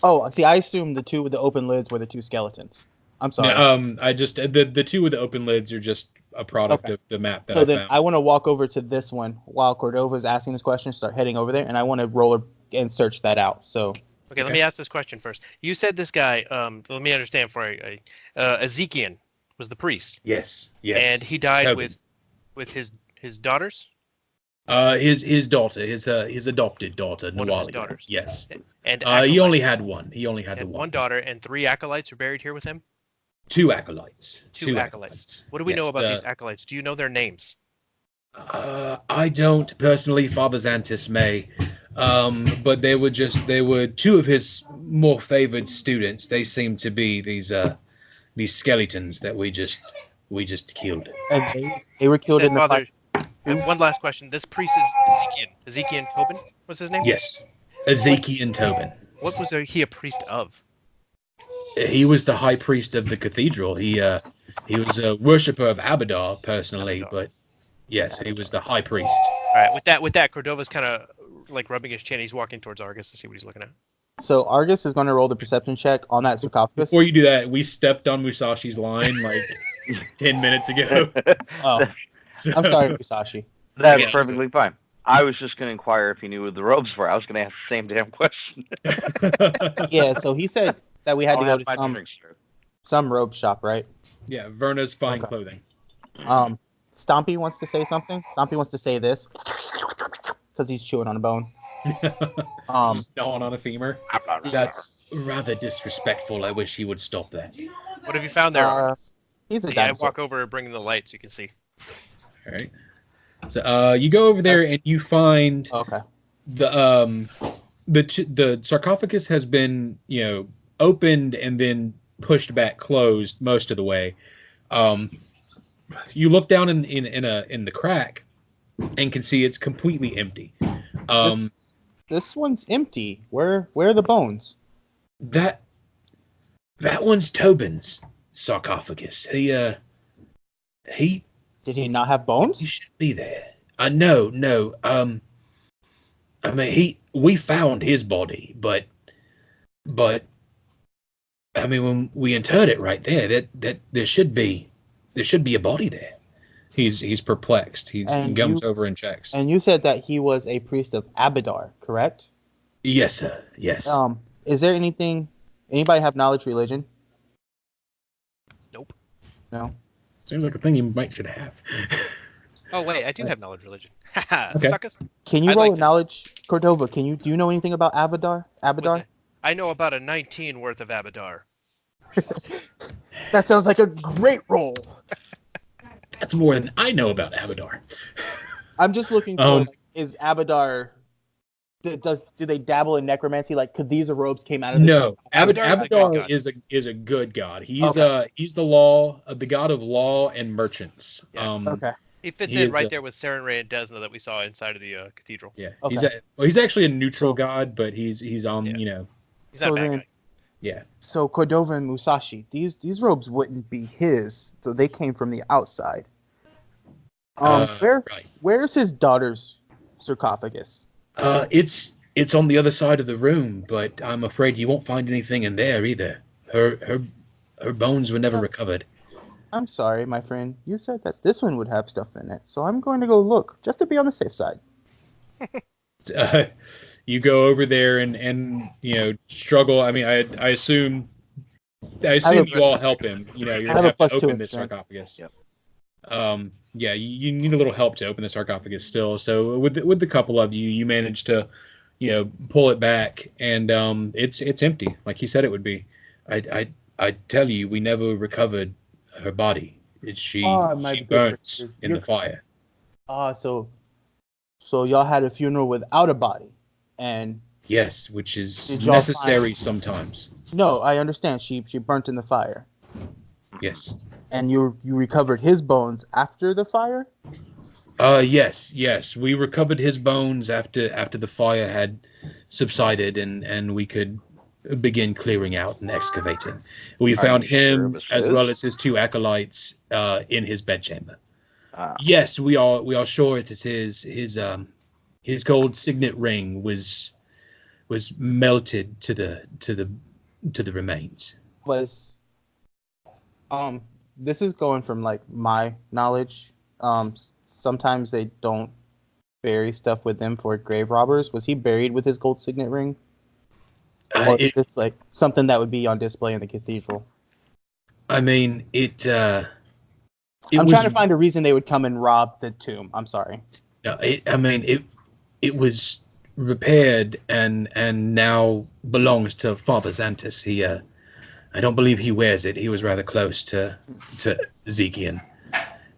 Oh, see, I assumed the 2 with the open lids were the 2 skeletons. I'm sorry. I just the two with the open lids are just a product Okay. of the map that So I then found. I want to walk over to this one while Cordova's asking this question. Start heading over there, and I want to roll and search that out. So Okay, let me ask this question first. You said this guy. Let me understand. Ezekiel was the priest, Yes. and he died Tobin. with his daughters. His daughter, his adopted daughter, One of his Nawalia. daughters. Yes. And He only acolytes. had one. He only had the one daughter, and 3 acolytes are buried here with him. 2 acolytes. Two acolytes. What do we know about these acolytes? Do you know their names? I don't personally. Father Xantis may, but they were 2 of his more favored students. They seem to be these skeletons that we just killed. and they were killed in the Father. fight. And one last question. This priest is Ezekiel. Ezekiel Tobin was his name? Yes, Ezekiel Tobin. What was he a priest of? He was the high priest of the cathedral. He was a worshipper of Abadar personally, but yes, he was the high priest. All right. With that, Cordova's kind of like rubbing his chin. He's walking towards Argus to see what he's looking at. So Argus is going to roll the perception check on that sarcophagus. Before you do that, we stepped on Musashi's line like 10 minutes ago. Oh, So, I'm sorry, Musashi. That's Yeah. perfectly fine. I was just going to inquire if he knew what the robes were. I was going to ask the same damn question. Yeah, so he said that we had to I'll go have to my drinks, sir. some robe shop, right? Yeah, Verna's fine Okay. clothing. Stompy wants to say something. Stompy wants to say this because he's chewing on a bone. Just gnawing on a femur. That's rather disrespectful. I wish he would stop that. What have you found there, Argus? He's a Yeah, I dinosaur. walk over and bring the light so you can see. All right. So you go over there and you find Okay. the sarcophagus has been opened and then pushed back closed most of the way. You look down in the crack and can see it's completely empty. This one's empty. Where are the bones? That one's Tobin's sarcophagus. He Did he not have bones? should be there. No. I mean, we found his body, but I mean, when we interred it right there, that there should be a body there. He's perplexed. He comes over and checks. And you said that he was a priest of Abadar, correct? Yes, sir. Yes. Is there anybody have knowledge religion? Nope. No. Seems like a thing you should have. Oh wait, I do have knowledge religion. Haha, Okay. suckers. Can you I'd roll like a to- knowledge, Cordova? Do you know anything about Abadar? Abadar? I know about a 19 worth of Abadar. That sounds like a great roll. That's more than I know about Abadar. I'm just looking for is Abadar do they dabble in necromancy? Like, could these robes came out of No, Abadar Abadar is a good is a good god. He's Okay. he's the law, the god of law and merchants. Yeah. Okay. He fits He in is right a- there with Saren Ray and Desna that we saw inside of the cathedral. Yeah, Okay. he's actually a neutral god, but he's on Yeah. He's So not a bad then- guy. yeah. So Cordova and Musashi, these robes wouldn't be his, so they came from the outside. Right. Where's his daughter's sarcophagus? It's on the other side of the room, but I'm afraid you won't find anything in there either. Her bones were never recovered. I'm sorry, my friend. You said that this one would have stuff in it, so I'm going to go look just to be on the safe side. You go over there and struggle. I mean, I assume you all help him. You're I gonna have a have plus to 2 open in this strength. sarcophagus. Yep. Yeah, you need a little help to open the sarcophagus still. So with the couple of you manage to, pull it back, and it's empty, like you said it would be. I tell you, we never recovered her body. She my good burnt friend, in the fire. So y'all had a funeral without a body, and Yes, which is Did y'all necessary find- sometimes. no, I understand. She burnt in the fire, Yes. and you recovered his bones after the fire. Yes. We recovered his bones after the fire had subsided, and we could begin clearing out and excavating. We Are found you sure it him was as his? well as his 2 acolytes in his bedchamber. Ah. Yes, we are sure it is his gold signet ring was melted to the remains. Was This is going from like my knowledge. Sometimes they don't bury stuff with them for grave robbers. Was he buried with his gold signet ring? Or is this like something that would be on display in the cathedral? I mean, I'm trying to find a reason they would come and rob the tomb. I'm sorry. No, it was repaired and now belongs to Father Xantus. I don't believe he wears it. He was rather close to Ezekiel.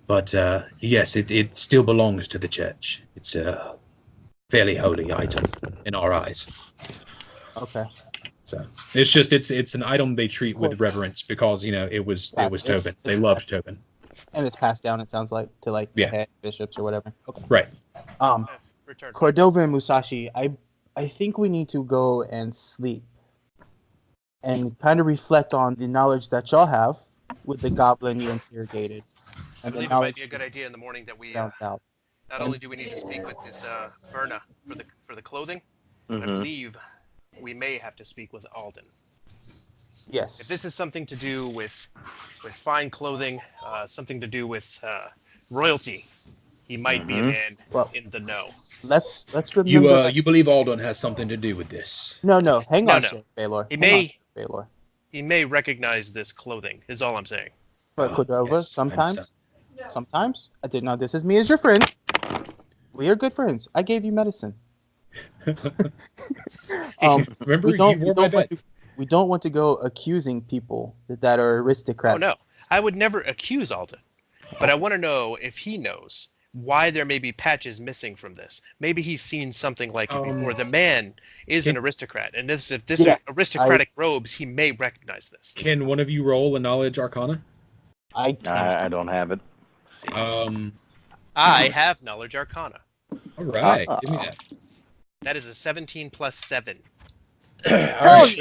But yes, it still belongs to the church. It's a fairly holy item in our eyes. Okay. So it's an item they treat with reverence because it was Tobin. They loved Tobin. And it's passed down. It sounds like to the head bishops or whatever. Okay. Right. Cordova and Musashi, I think we need to go and sleep and kind of reflect on the knowledge that y'all have with the goblin you interrogated. I believe it might be a good idea in the morning that we out. Not only do we need to speak with this Verna for the clothing, Mm-hmm. but I believe we may have to speak with Alden. Yes. If this is something to do with fine clothing, something to do with royalty, he might be a man in the know. Let's remember. You believe Alden has something to do with this? No. Hang on, Baylor. He may recognize this clothing. Is all I'm saying. But Cordova, sometimes, I did not. This is me as your friend. We are good friends. I gave you medicine. Remember, we don't want to go accusing people that are aristocrats. Oh no, I would never accuse Alden, but I want to know if he knows why there may be patches missing from this. Maybe he's seen something like it before. The man is an aristocrat, and if this is aristocratic robes, he may recognize this. Can one of you roll a knowledge arcana? I don't have it. I have knowledge arcana. All right, give me that. That is a 17 plus 7. All right,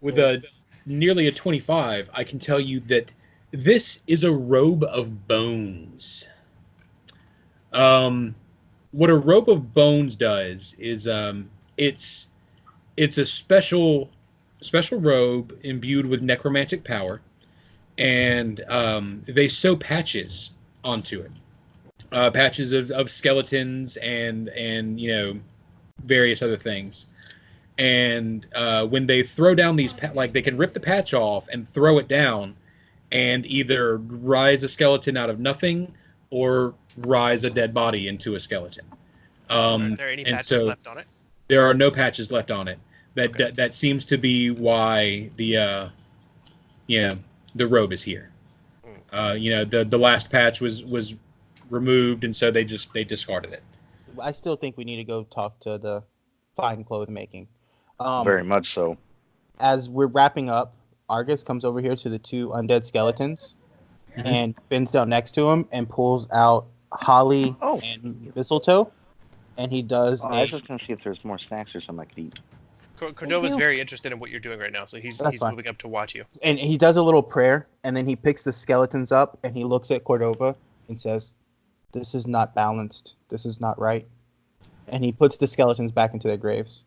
with a nearly a 25, I can tell you that this is a robe of bones. What a robe of bones does is it's a special robe imbued with necromantic power, and they sew patches onto it, patches of skeletons and various other things. And when they throw down these, they can rip the patch off and throw it down, and either rise a skeleton out of nothing or rise a dead body into a skeleton. Are there any patches left on it? There are no patches left on it. That seems to be why the robe is here. The last patch was removed, and so they discarded it. I still think we need to go talk to the fine clothing making. Very much so. As we're wrapping up, Argus comes over here to the two undead skeletons and bends down next to him and pulls out holly and mistletoe. And he does. I was just gonna see if there's more snacks or something I could eat. Cordova's very interested in what you're doing right now, so he's moving up to watch you. And he does a little prayer, and then he picks the skeletons up and he looks at Cordova and says, "This is not balanced. This is not right." And he puts the skeletons back into their graves.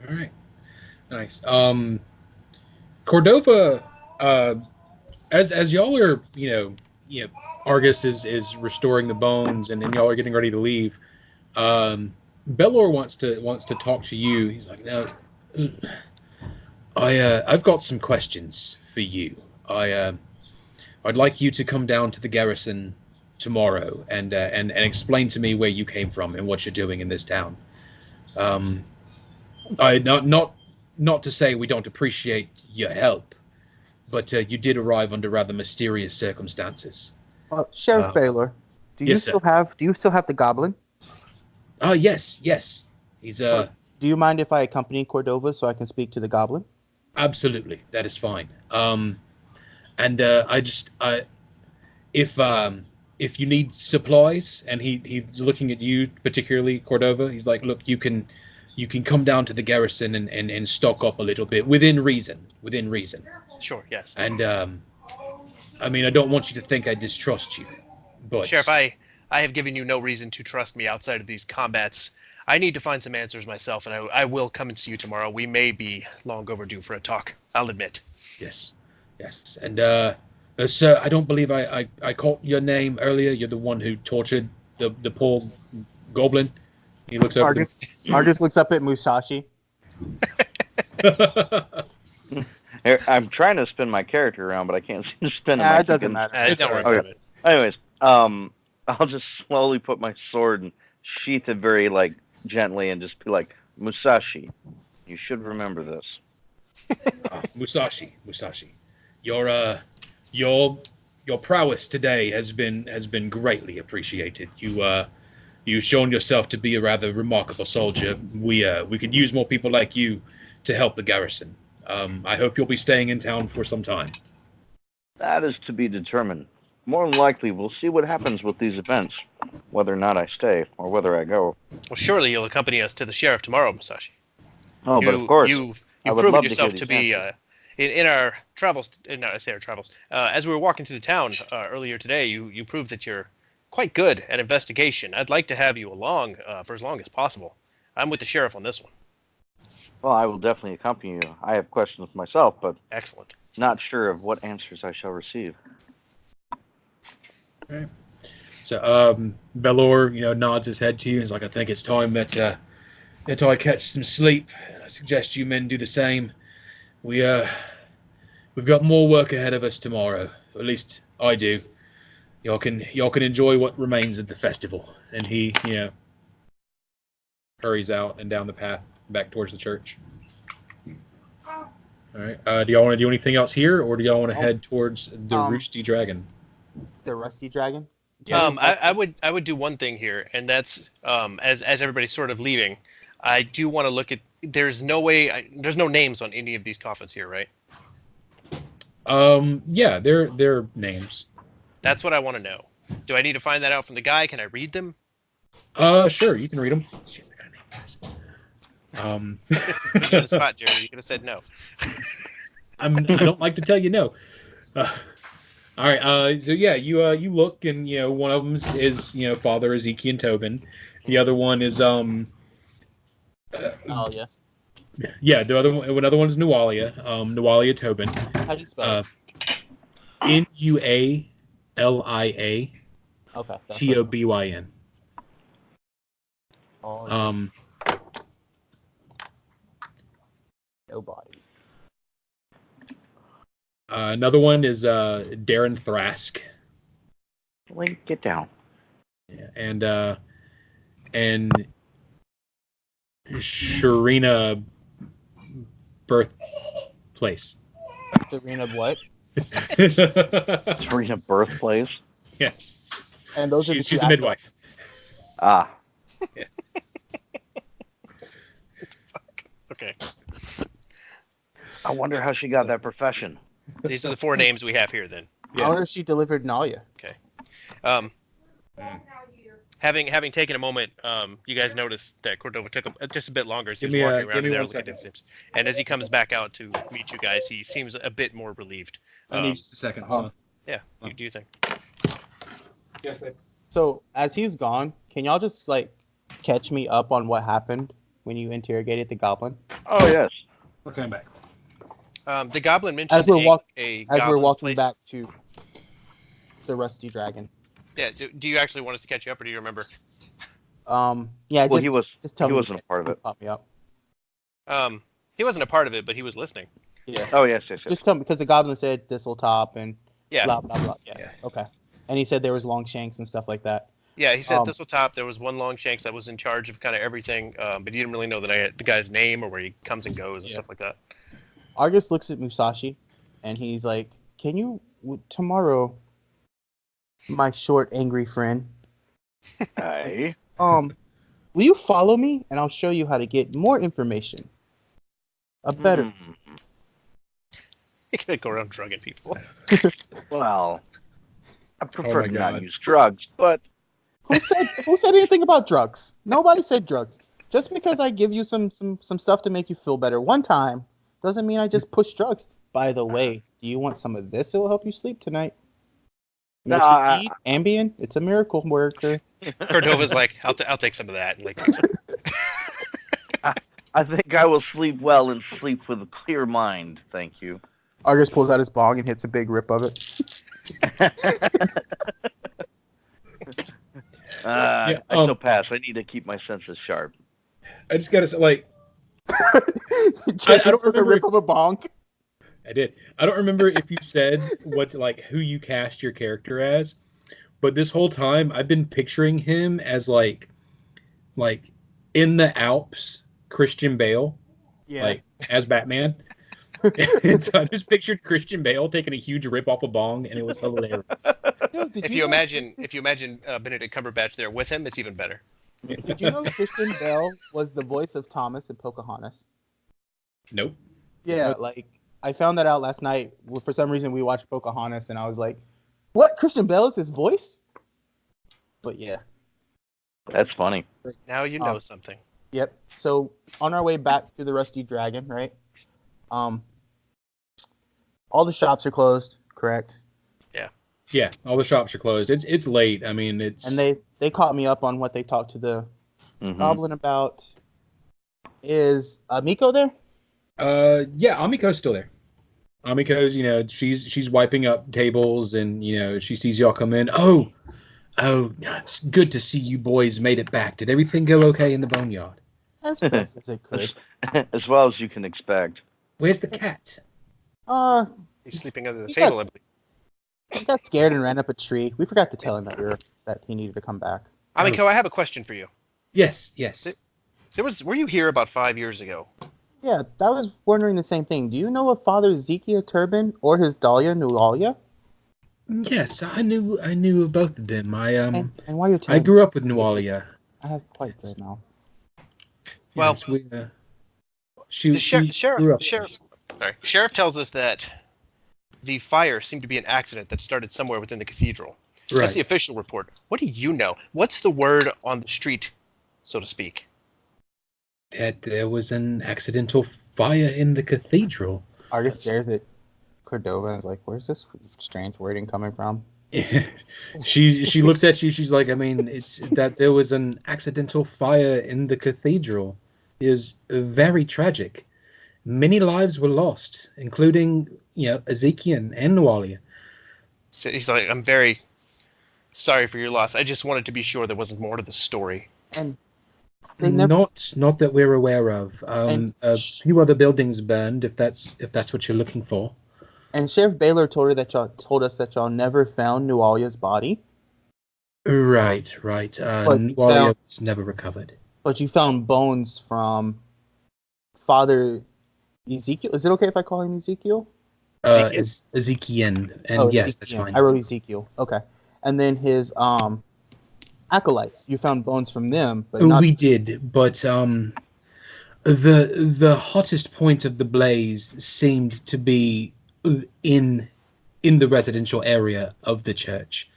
All right, nice. Cordova, as y'all are, Argus is restoring the bones, and then y'all are getting ready to leave. Belor wants to talk to you. He's like, "No, I've got some questions for you. I'd like you to come down to the garrison tomorrow and explain to me where you came from and what you're doing in this town. Not to say we don't appreciate your help, but you did arrive under rather mysterious circumstances." Sheriff Baylor, do you still have the goblin? Yes. He's Do you mind if I accompany Cordova so I can speak to the goblin? Absolutely, that is fine. If you need supplies, and he's looking at you particularly, Cordova, he's like, "Look, you can come down to the garrison and stock up a little bit within reason. Sure, yes. And I don't want you to think I distrust you, but Sheriff, I have given you no reason to trust me outside of these combats. I need to find some answers myself, and I will come and see you tomorrow. We may be long overdue for a talk, I'll admit. Yes. And Sir, I don't believe I caught your name earlier. You're the one who tortured the poor goblin. He looks over Argus looks up at Musashi. I'm trying to spin my character around, but I can't seem to spin him. It doesn't matter. It's Don't worry alright. about it. Anyways, I'll just slowly put my sword and sheath it very gently and just be like, Musashi, you should remember this. Musashi, your prowess today has been greatly appreciated. You've shown yourself to be a rather remarkable soldier. We could use more people like you to help the garrison. I hope you'll be staying in town for some time. That is to be determined. More than likely, we'll see what happens with these events, whether or not I stay or whether I go. Well, surely you'll accompany us to the sheriff tomorrow, Musashi. Oh, but of course, You've I would proven love to yourself hear to these be answers. in our travels. No, I say our travels. As we were walking through the town earlier today, you proved that you're quite good at investigation. I'd like to have you along for as long as possible. I'm with the sheriff on this one. Well, I will definitely accompany you. I have questions myself, but Excellent. not sure of what answers I shall receive. Okay. So Belor, nods his head to you. He's like, I think it's time that I catch some sleep. I suggest you men do the same. We've got more work ahead of us tomorrow. Or at least I do. Y'all can enjoy what remains of the festival. And he, hurries out and down the path back towards the church. All right. Do y'all want to do anything else here, or do y'all want to head towards the Roosty Dragon? The Rusty Dragon. I would do one thing here, and that's as everybody's sort of leaving, I do want to look at. There's no names on any of these coffins here, right? Yeah, they're names. That's what I want to know. Do I need to find that out from the guy? Can I read them? Sure, you can read them. Put you on the spot, Jeremy. You could have said no. I don't like to tell you no. All right. So yeah, you look, and one of them is Father Ezekiel and Tobin. The other one is Oh yes. yeah. Another one is Nualia. Nualia Tobin. How do you spell it? Nualia Okay. Tobyn. Oh, nobody. Another one is Darren Thrask. Link, get down. Yeah, and Sharina Birthplace. Serena what? Serena Birthplace. Yes. And those are the She's two a midwife. Ah, Okay. I wonder how she got that profession. These are the four names we have here, then. I wonder if she delivered Nalia. Um, having taken a moment, you guys noticed that Cordova took just a bit longer as he was walking around in there looking at his names. And as he comes back out to meet you guys, he seems a bit more relieved. I need just a second. Hold on. Yeah, you do you think? So as he's gone, can y'all just catch me up on what happened when you interrogated the goblin? Oh yes. We're coming back. The goblin mentioned As we're goblin's walking place. back to the Rusty Dragon. Yeah. Do you actually want us to catch you up, or do you remember? Yeah. Well, just tell he me. wasn't a part of it. Pop me up. He wasn't a part of it, but he was listening. Yeah. Oh yes. Just tell me, because the goblin said Thistletop and Yeah. blah blah blah. Yeah. Yeah. Okay. And he said there was long shanks and stuff like that. Yeah, he said Thistletop. There was one Longshanks that was in charge of kind of everything, but he didn't really know the guy's name or where he comes and goes and stuff like that. Argus looks at Musashi, and he's like, "Can you tomorrow, my short angry friend? Hey. Will you follow me, and I'll show you how to get more information, a better." He could go around drugging people. Well, I prefer my to not God. use drugs, but Who said anything about drugs? Nobody said drugs. Just because I give you some stuff to make you feel better one time doesn't mean I just push drugs. By the way, do you want some of this? It will help you sleep tonight. No, Mr. Ede, Ambien, it's a miracle worker. Cordova's like, I'll take some of that. And like, I think I will sleep well and sleep with a clear mind. Thank you. Argus pulls out his bong and hits a big rip of it. I still pass. I need to keep my senses sharp. I just gotta say, like, I don't remember remember rip of a bonk. I did. I don't remember if you said who you cast your character as, but this whole time I've been picturing him as like in the Alps, Christian Bale, like as Batman. And so I just pictured Christian Bale taking a huge rip off a bong, and it was hilarious. Dude, If you imagine Benedict Cumberbatch there with him, it's even better. Did you know Christian Bale was the voice of Thomas in Pocahontas? Nope. Yeah, like I found that out last night. For some reason, we watched Pocahontas, and I was like, "What? Christian Bale is his voice?" But yeah. That's funny. Now you know something. Yep. So on our way back to the Rusty Dragon, right? All the shops are closed, correct? Yeah, all the shops are closed. It's late. I mean, it's And they caught me up on what they talked to the goblin about. Is Miko there? Yeah, Amiko's still there. Amiko's, she's wiping up tables, and she sees y'all come in. Oh, it's good to see you boys made it back. Did everything go okay in the boneyard? As best as it could. As well as you can expect. Where's the cat? He's sleeping under the table, I believe. He got scared and ran up a tree. We forgot to tell him that he needed to come back. Amiko, I have a question for you. Yes. Were you here about 5 years ago? Yeah, I was wondering the same thing. Do you know of Father Ezekiel Turbin or his Dahlia Nualia? Yes, I knew of both of them. And while you're I grew up with Nualia. I have quite good now. Well, yes, Sheriff tells us that the fire seemed to be an accident that started somewhere within the cathedral. Right. That's the official report. What do you know? What's the word on the street, so to speak? That there was an accidental fire in the cathedral. Argus stares at Cordova and is like, "Where's this strange wording coming from?" She looks at you. She's like, I mean, it's that there was an accidental fire in the cathedral. It is very tragic. Many lives were lost, including Ezekiel and Nualia. So he's like, I'm very sorry for your loss. I just wanted to be sure there wasn't more to the story. And they never... not that we're aware of. A few other buildings burned. If that's what you're looking for. And Sheriff Baylor told us that y'all never found Nualia's body. Right. Nualia was never recovered. But you found bones from Father Ezekiel. Is it okay if I call him Ezekiel? Ezekiel. And yes, Ezekiel. that's fine. I wrote Ezekiel. Okay. And then his acolytes. You found bones from them, but not... We did, but the hottest point of the blaze seemed to be in the residential area of the church,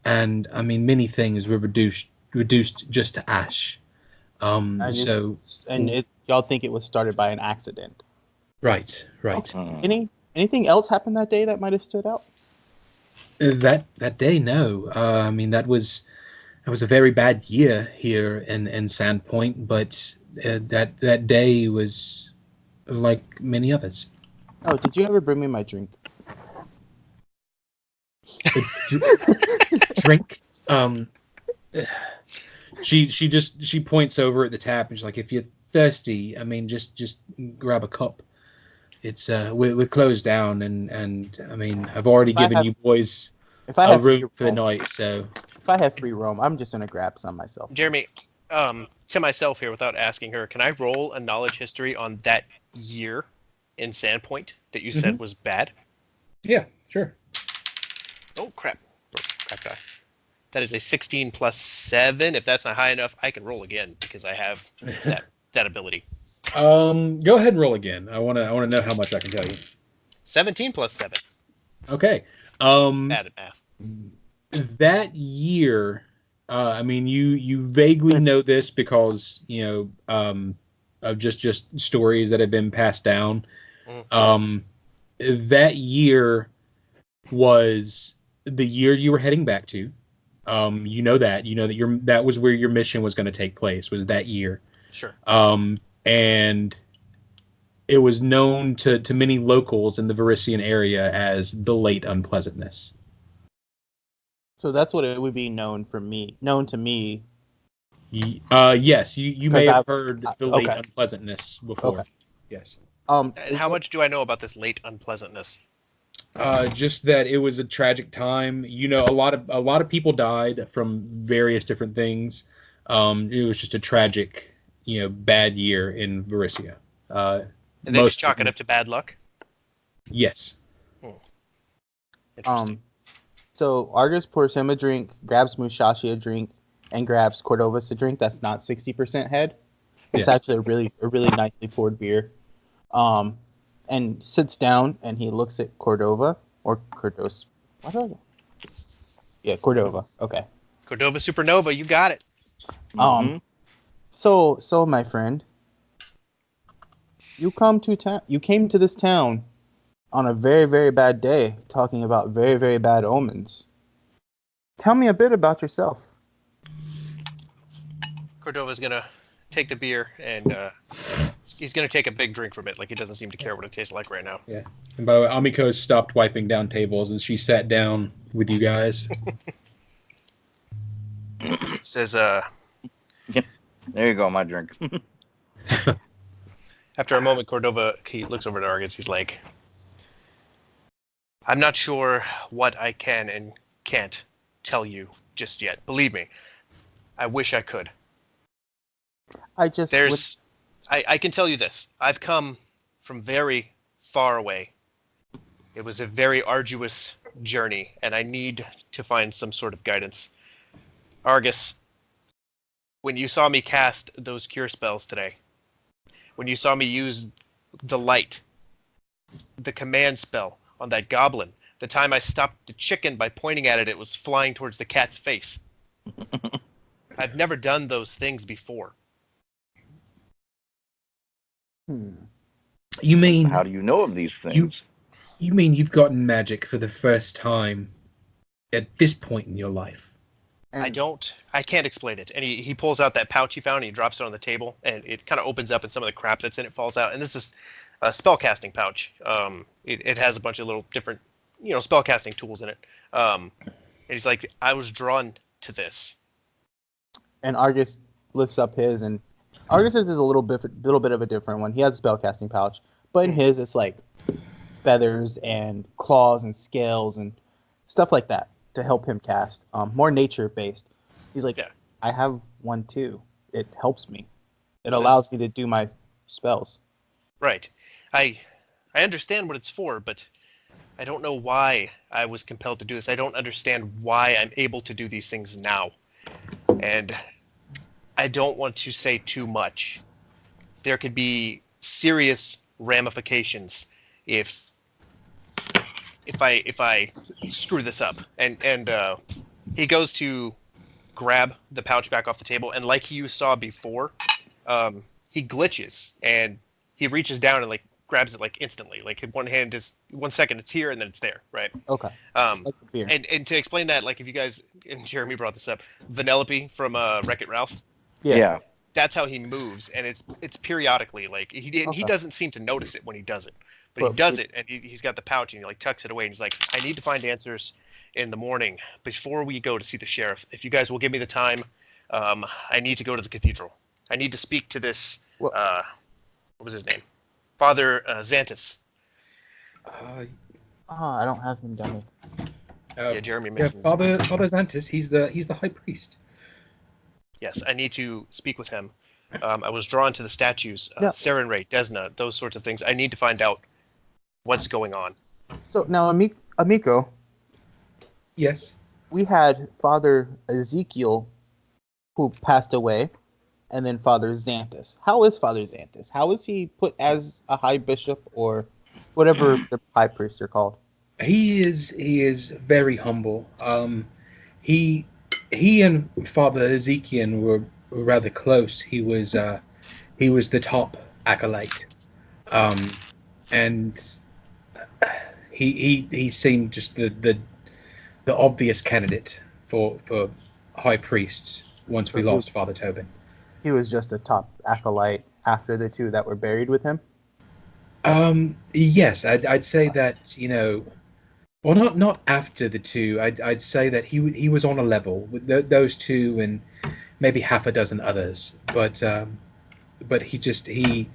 and I mean many things were reduced just to ash. Y'all think it was started by an accident? Right. Okay. Anything else happened that day that might have stood out? That day, no. I mean that was a very bad year here in Sandpoint, but that day was like many others. Oh, did you ever bring me my drink? Drink. She points over at the tap and she's like, if you're thirsty, I mean, just grab a cup. It's we're closed down, and I mean, I've already given you boys a room for the night, so if I have free roam, I'm just gonna grab some myself. Jeremy, to myself here, without asking her, can I roll a knowledge history on that year in Sandpoint that you said was bad? Yeah, sure. Oh crap die. That is a 16 plus 7. If that's not high enough, I can roll again because I have that ability. Go ahead and roll again. I want to know how much I can tell you. 17 plus 7. Okay. Bad at math. That year, I mean, you vaguely know this because of just stories that have been passed down. That year was the year you were heading back to. You know that that was where your mission was going to take place, was that year. Sure. And it was known to many locals in the Verisian area as the Late Unpleasantness. So that's what it would be known to me. Yes, you may 'Cause have heard the late okay. unpleasantness before. Okay. Yes. And how much do I know about this late unpleasantness? Just that it was a tragic time. You know, a lot of people died from various different things. It was just a tragic, bad year in Varissia. And they just chalk it up to bad luck? Yes. Interesting. So Argus pours him a drink, grabs Mushashi a drink, and grabs Cordovas a drink that's not 60% head. It's actually a really nicely poured beer. And sits down and he looks at Cordova or Cordos. Yeah, Cordova. Okay. Cordova Supernova, you got it. So my friend, you came to this town on a very, very bad day, talking about very, very bad omens. Tell me a bit about yourself. Cordova's gonna take the beer and he's gonna take a big drink from it. Like he doesn't seem to care what it tastes like right now. Yeah. And by the way, Amiko stopped wiping down tables and she sat down with you guys. Says, There you go, my drink. after a moment, Cordova, he looks over to Argus. He's like, I'm not sure what I can and can't tell you just yet. Believe me, I wish I could. I can tell you this. I've come from very far away. It was a very arduous journey, and I need to find some sort of guidance. Argus, when you saw me cast those cure spells today, when you saw me use the light, the command spell on that goblin, the time I stopped the chicken by pointing at it, it was flying towards the cat's face. I've never done those things before. You mean... How do you know of these things? You mean you've gotten magic for the first time at this point in your life? I can't explain it. And he pulls out that pouch he found and he drops it on the table and it kind of opens up and some of the crap that's in it falls out. And this is a spellcasting pouch. It has a bunch of little different, spellcasting tools in it. And he's like, I was drawn to this. And Argus lifts up his, and Argus's is a little bit of a different one. He has a spellcasting pouch, but in his it's like feathers and claws and scales and stuff like that to help him cast. More nature based. He's like, yeah. I have one too. It helps me. It allows me to do my spells. Right. I understand what it's for, but I don't know why I was compelled to do this. I don't understand why I'm able to do these things now. And I don't want to say too much. There could be serious ramifications if I screw this up. And he goes to grab the pouch back off the table, and like you saw before, he glitches and he reaches down and grabs it instantly. In one hand, is 1 second it's here and then it's there, right? Okay. And to explain that, if you guys, and Jeremy brought this up, Vanellope from Wreck-It Ralph. Yeah. That's how he moves, and it's periodically. He doesn't seem to notice it when he does it, but he does it, and he's got the pouch and he tucks it away, and he's like, I need to find answers in the morning before we go to see the sheriff. If you guys will give me the time, I need to go to the cathedral. I need to speak to this. What was his name? Father Xantus. I don't have him down here. Jeremy mentioned. Father Xantus. He's the high priest. Yes, I need to speak with him. I was drawn to the statues, Serenray, Desna, those sorts of things. I need to find out what's going on. So now, Amico. Yes. We had Father Ezekiel, who passed away, and then Father Xantus. How is Father Xantus? How is he put as a high bishop or whatever the high priests are called? He is very humble. He and Father Ezekiel were rather close. He was the top acolyte, and he seemed just the obvious candidate for high priests once we lost Father Tobin. He was just a top acolyte after the two that were buried with him? Yes, I'd say that, Well, not after the two. I'd say that he was on a level with those two and maybe half a dozen others. But he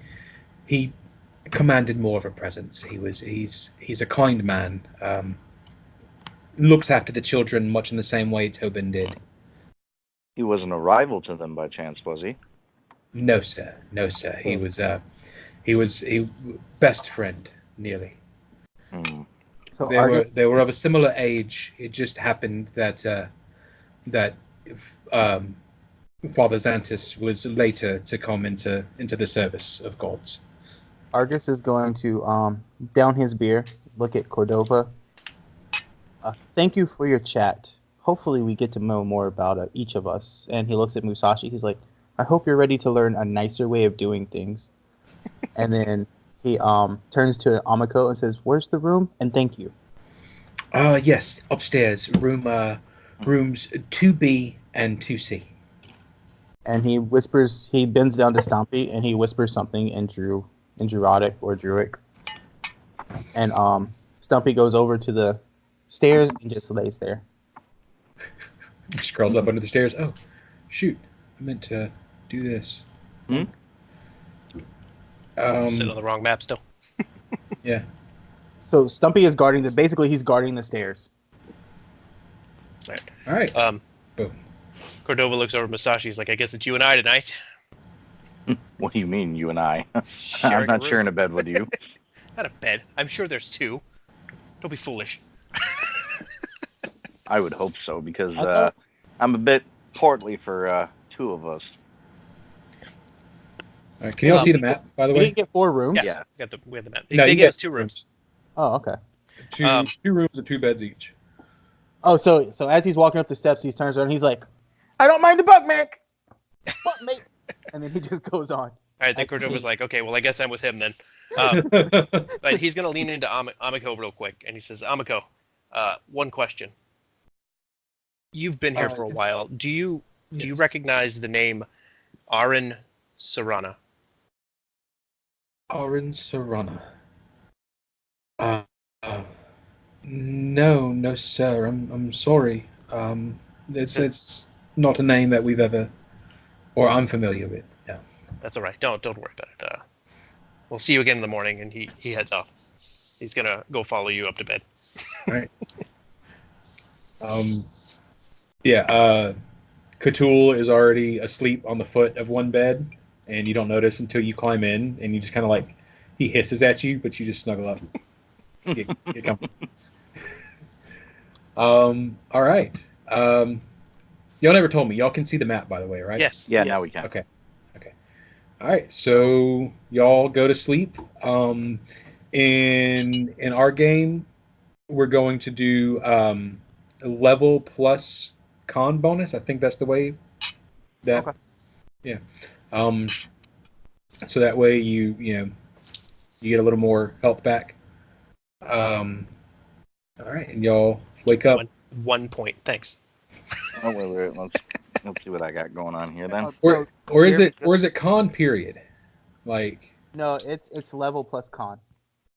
commanded more of a presence. He's a kind man. Looks after the children much in the same way Tobin did. He wasn't a rival to them by chance, was he? No, sir. No, sir. He was best friend nearly. Hmm. So They were of a similar age. It just happened that Father Xantus was later to come into the service of gods. Argus is going to down his beer, look at Cordova. Thank you for your chat. Hopefully we get to know more about each of us. And he looks at Musashi. He's like, I hope you're ready to learn a nicer way of doing things. And then he turns to Amiko and says, where's the room? And thank you. Yes, upstairs, rooms 2B and 2C. And he whispers, he bends down to Stompy and he whispers something in Druidic or Druic. And Stumpy goes over to the stairs and just lays there. Just crawls up under the stairs. Oh, shoot. I meant to do this. Sitting on the wrong map still. Yeah. So Stumpy is guarding basically he's guarding the stairs. All right. Boom. Cordova looks over at Musashi. He's like, I guess it's you and I tonight. What do you mean, you and I? I'm Sharing a not room. sharing a bed with you. Not a bed. I'm sure there's two. Don't be foolish. I would hope so, because I thought- I'm a bit portly for two of us. All right. Can you all see the map, by the We way? didn't get 4 rooms? Yeah. We had the map. No, They you gave get us 2 rooms. Oh, okay. Two rooms and 2 beds each. Oh, so as he's walking up the steps, he turns around and he's like, I don't mind the bug, Mick. What, mate? And then he just goes on. All right, then Cordova's like, okay, well, I guess I'm with him then. But he's going to lean into Amiko real quick, and he says, Amiko, one question. You've been here for a while. Do you recognize the name Aaron Serrana? Aaron Serrana. No, sir. I'm sorry. It's not a name that we've ever, or I'm familiar with. No. That's all right. Don't worry about it. We'll see you again in the morning, and he heads off. He's gonna go follow you up to bed. All right. Yeah. Cthulhu is already asleep on the foot of one bed, and you don't notice until you climb in, and you just kind of like he hisses at you, but you just snuggle up. Get comfortable. All right. Y'all never told me. Y'all can see the map, by the way, right? Yes. Yeah, yes. now we can. Okay. All right. So y'all go to sleep. In our game, we're going to do a level plus con bonus. I think that's the way that. Okay. Yeah. So that way you get a little more health back. All right, and y'all wake up. 1 point. Thanks. Oh, wait. Let's see what I got going on here then. Or is it con period? Like No, it's level plus con.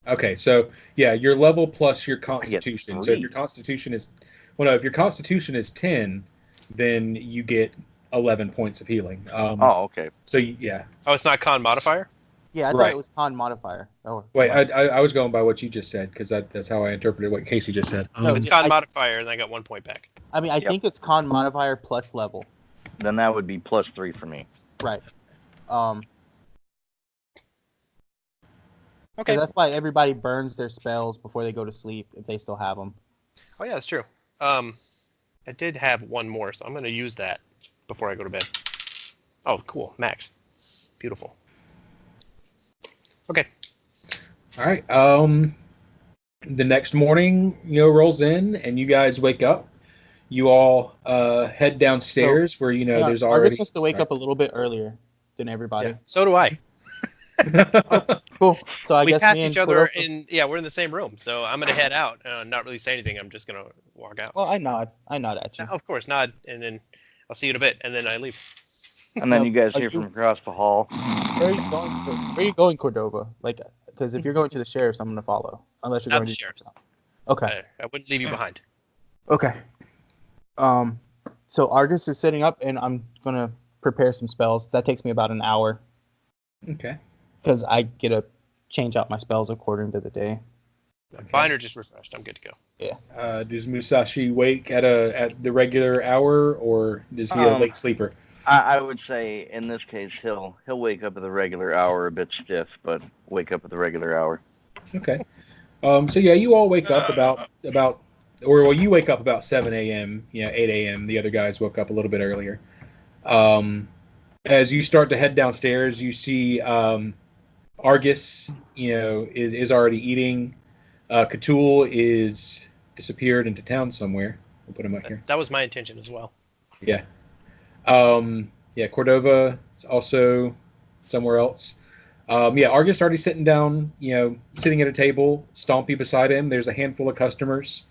okay, so yeah, your level plus your constitution. So if 3. your constitution is if your constitution is 10, then you get 11 points of healing. Okay. So yeah. Oh, it's not con modifier? Yeah, I thought Right. it was con modifier. Oh, Wait, right. I was going by what you just said because that's how I interpreted what Casey just said. No, If it's con modifier, and I got 1 point back. I mean, I Yep. think it's con modifier plus level. Then that would be +3 for me. Right. Okay. That's why everybody burns their spells before they go to sleep if they still have them. Oh, yeah, that's true. I did have 1 more, so I'm going to use that before I go to bed. Oh, cool. Max. Beautiful. Okay. All right. The next morning, rolls in, and you guys wake up. You all head downstairs where there's Argus already. supposed to wake up a little bit earlier than everybody. Yeah. So do I. Cool. So I We guess passed me and each other Cordova- we're in the same room. So I'm going to head out and not really say anything. I'm just going to walk out. Well, I nod at you. No, of course, nod, and then I'll see you in a bit, and then I leave. And then you guys Are hear you- from across the hall. Where are you going, Cordova? Like, because if you're going to the sheriff's, I'm gonna follow. Unless you're Not going the to sheriff's. Okay. I wouldn't leave you behind. Okay. So Argus is setting up, and I'm gonna prepare some spells. That takes me about an hour Okay. because I get to change out my spells according to the day. Binder just refreshed. I'm good to go. Does Musashi wake at the regular hour, or is he a late sleeper? I would say in this case he'll wake up at the regular hour, a bit stiff, but wake up at the regular hour. Okay. So yeah, you all wake up you wake up about 7 a.m. 8 a.m. The other guys woke up a little bit earlier. As you start to head downstairs, you see Argus, is already eating. Cthulhu is disappeared into town somewhere. We'll put him up here. That was my intention as well. Yeah. Cordova is also somewhere else. Argus already sitting down, sitting at a table, Stompy beside him. There's a handful of customers,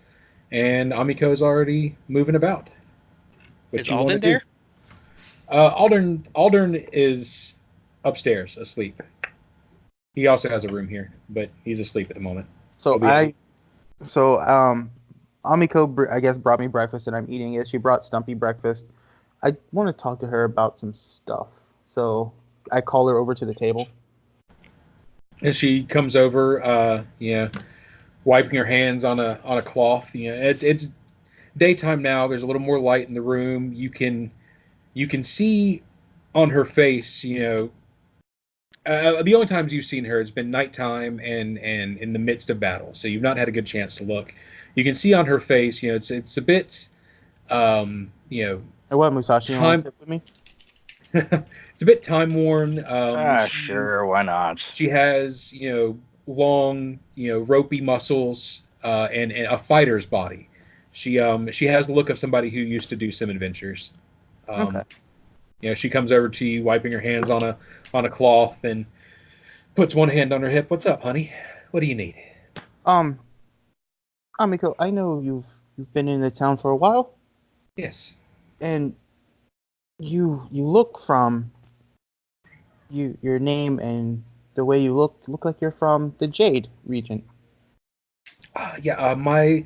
and Amiko's already moving about. Is Alden there? Aldern is upstairs, asleep. He also has a room here, but he's asleep at the moment. Amiko, I guess, brought me breakfast, and I'm eating it. She brought Stumpy breakfast. I want to talk to her about some stuff, so I call her over to the table. And she comes over, wiping her hands on a cloth. It's daytime now. There's a little more light in the room. You can see on her face, the only times you've seen her has been nighttime and in the midst of battle. So you've not had a good chance to look. You can see on her face, it's a bit, What, Musashi, you want to sit with me? It's a bit time worn. Sure, why not? She has, long, ropey muscles, and a fighter's body. She has the look of somebody who used to do some adventures. Okay. She comes over to you, wiping her hands on a cloth, and puts one hand on her hip. What's up, honey? What do you need? Amiko, I know you've been in the town for a while. Yes. And you look from your name and the way you look like you're from the Jade region. My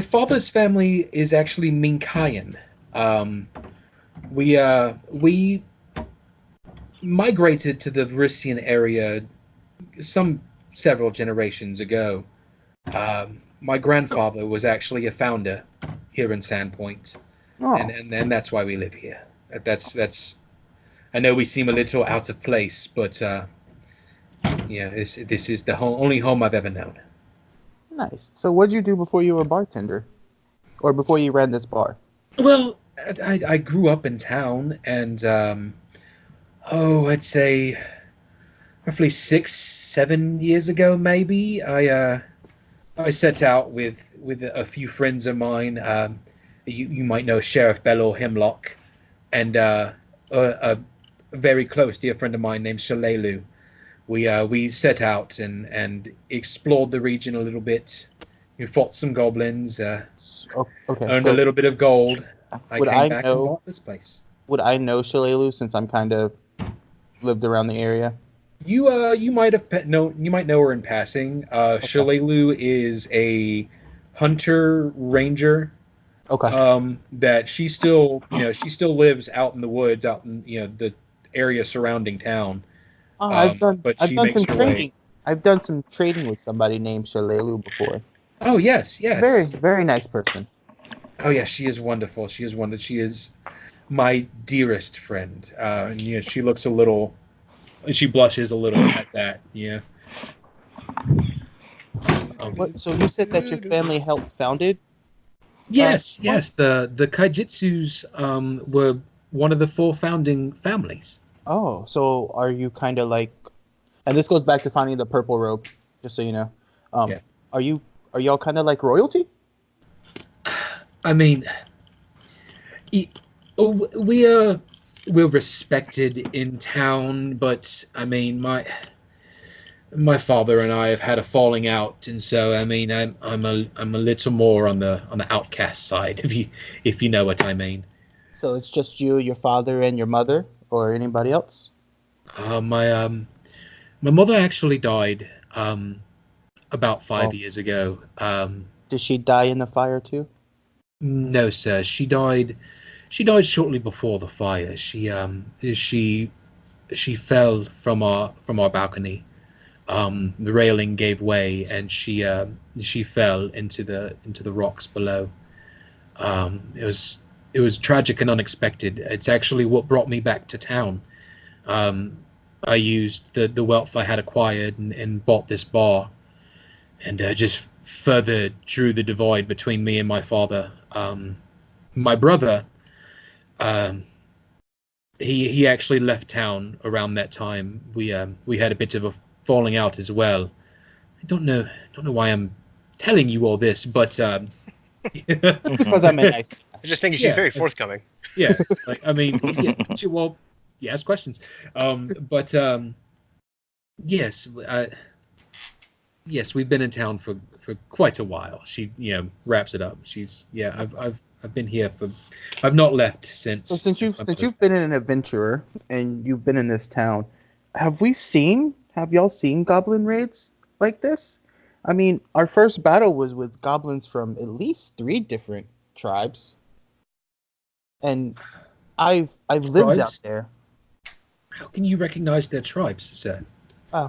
father's family is actually Minkayan. We migrated to the Verissian area several generations ago. My grandfather was actually a founder here in Sandpoint, and that's why we live here. That's. I know we seem a little out of place, but this is the only home I've ever known. Nice. So what did you do before you were a bartender? Or before you ran this bar? Well, I grew up in town, and I'd say roughly 6-7 years ago, maybe, I set out with a few friends of mine. You might know Sheriff Bello Hemlock, and a very close dear friend of mine named Shalelu. We set out and explored the region a little bit. We fought some goblins. Earned a little bit of gold. I came back and bought this place. Would I know Shalelu since I'm kind of lived around the area? You might know her in passing. Shalelu is a hunter ranger. Okay. That she still lives out in the woods, out in the area surrounding town. I've done some trading. Way. I've done some trading with somebody named Shalelu before. Oh yes. Very, very nice person. Oh yeah, she is wonderful. She is wonderful. She is my dearest friend. She looks a little, and she blushes a little at that. Yeah. So you said that your family helped founded? Yes. The Kaijitsus were one of the 4 founding families. Oh, so are you kind of like, and this goes back to finding the purple robe, just so you know. Yeah. Are y'all kind of like royalty? I mean, we're respected in town, but I mean, my father and I have had a falling out, and so I mean, I'm a little more on the outcast side, if you know what I mean. So it's just you, your father, and your mother, or anybody else? My mother actually died about 5 Oh. years ago. Did she die in the fire too? No, sir. She died. She died shortly before the fire. She fell from our balcony. The railing gave way, and she fell into the rocks below. It was tragic and unexpected. It's actually what brought me back to town. I used the wealth I had acquired and bought this bar, and just further drew the divide between me and my father. My brother, he actually left town around that time. We had a bit of a falling out as well. I don't know why I'm telling you all this, but Because I'm a nice. I just think she's Yeah. very forthcoming. yeah, like I mean, yeah, you ask questions, but yes, yes, we've been in town for quite a while. She wraps it up. I've been here for, I've not left since. So since my mother's you've been an adventurer and you've been in this town, have y'all seen goblin raids like this? I mean, our first battle was with goblins from at least 3 different tribes, and I've lived out Tribes? there. How can you recognize their tribes, sir?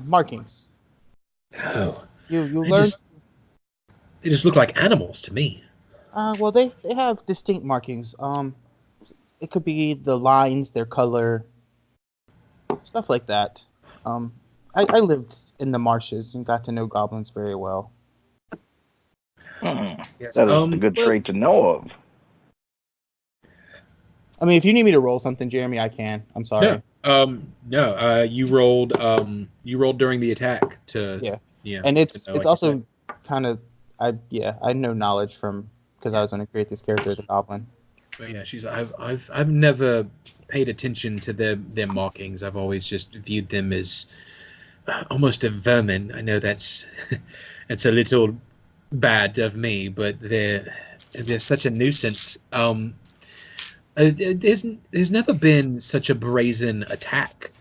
Markings. Oh, You they learn. they just look like animals to me. Well, they have distinct markings. It could be the lines, their color, stuff like that. I lived in the marshes and got to know goblins very well. Yes. That is a good trait to know of. I mean, if you need me to roll something, Jeremy, I can. I'm sorry. No. You rolled during the attack to. Yeah. Yeah. And it's to know, like you also kind of I know knowledge from because I was going to create this character as a goblin. But yeah, I've never paid attention to their markings. I've always just viewed them as almost a vermin. I know that's a little bad of me, but they're such a nuisance. There's never been such a brazen attack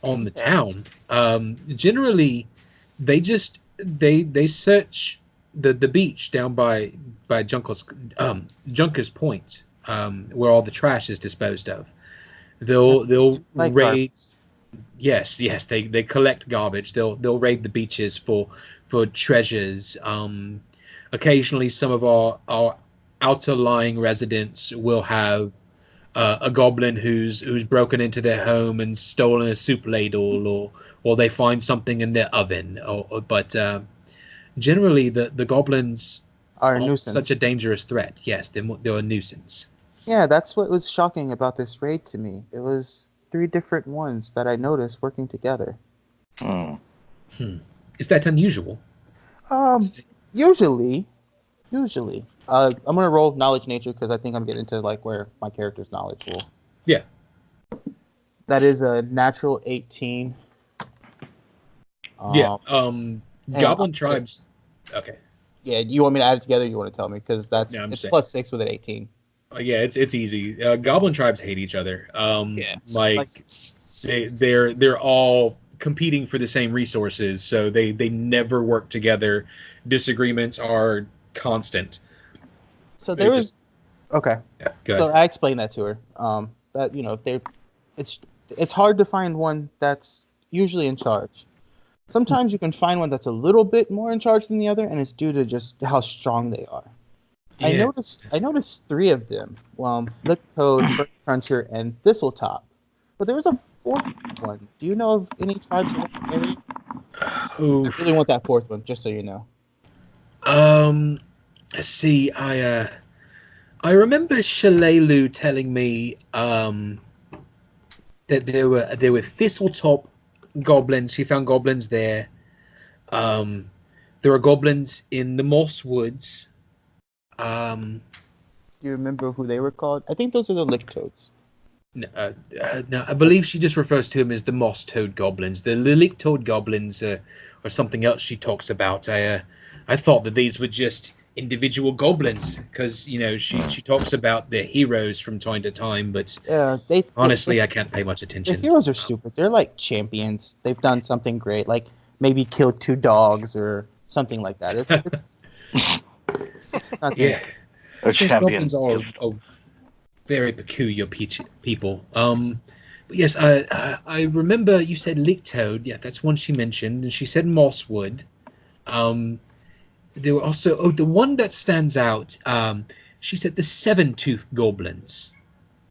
on the town. Generally, they search the beach down by Junker's Point, where all the trash is disposed of. They'll Like raid. Yes, they collect garbage. They'll raid the beaches for treasures. Occasionally, some of our outer lying residents will have a goblin who's broken into their home and stolen a soup ladle, or they find something in their oven. But generally, the goblins Are a are nuisance. such a dangerous threat. Yes, they're a nuisance. Yeah, that's what was shocking about this raid to me. It was 3 different ones that I noticed working together. Is that unusual? Usually. I'm gonna roll knowledge nature because I think I'm getting to like where my character's knowledge will. Yeah. That is a natural 18. Goblin tribes. Okay. Yeah, you want me to add it together? Or you want to tell me because No, I'm it's saying- plus 6 with an 18. Yeah, it's easy. Goblin tribes hate each other. Yeah. Like they're all competing for the same resources, so they never work together. Disagreements are constant. So there They was okay. Yeah, go So ahead. I explained that to her. That it's hard to find one that's usually in charge. Sometimes you can find one that's a little bit more in charge than the other, and it's due to just how strong they are. I Yeah. noticed 3 of them. Lick Toad, Bird Cruncher, and Thistletop. But there was a 4th one. Do you know of any tribes in that area? I Oof. really want that 4th one, just so you know. Let's see. I remember Shalelu telling me that there were Thistletop goblins. He found goblins there. There are goblins in the Moss Woods. Do you remember who they were called? I think those are the Lick Toads. No, I believe she just refers to him as the Moss Toad goblins. The Lick Toad goblins are something else she talks about. I thought that these were just individual goblins because she talks about their heroes from time to time, but Yeah, honestly, I can't pay much the attention. heroes are stupid. They're like champions. They've done something great, like maybe killed 2 dogs or something like that. It's nothing. Yeah. Our These champion. goblins are very peculiar people. But yes, I remember you said licktoad. Yeah, that's one she mentioned, and she said mosswood. There were also the one that stands out. She said the seven-tooth goblins.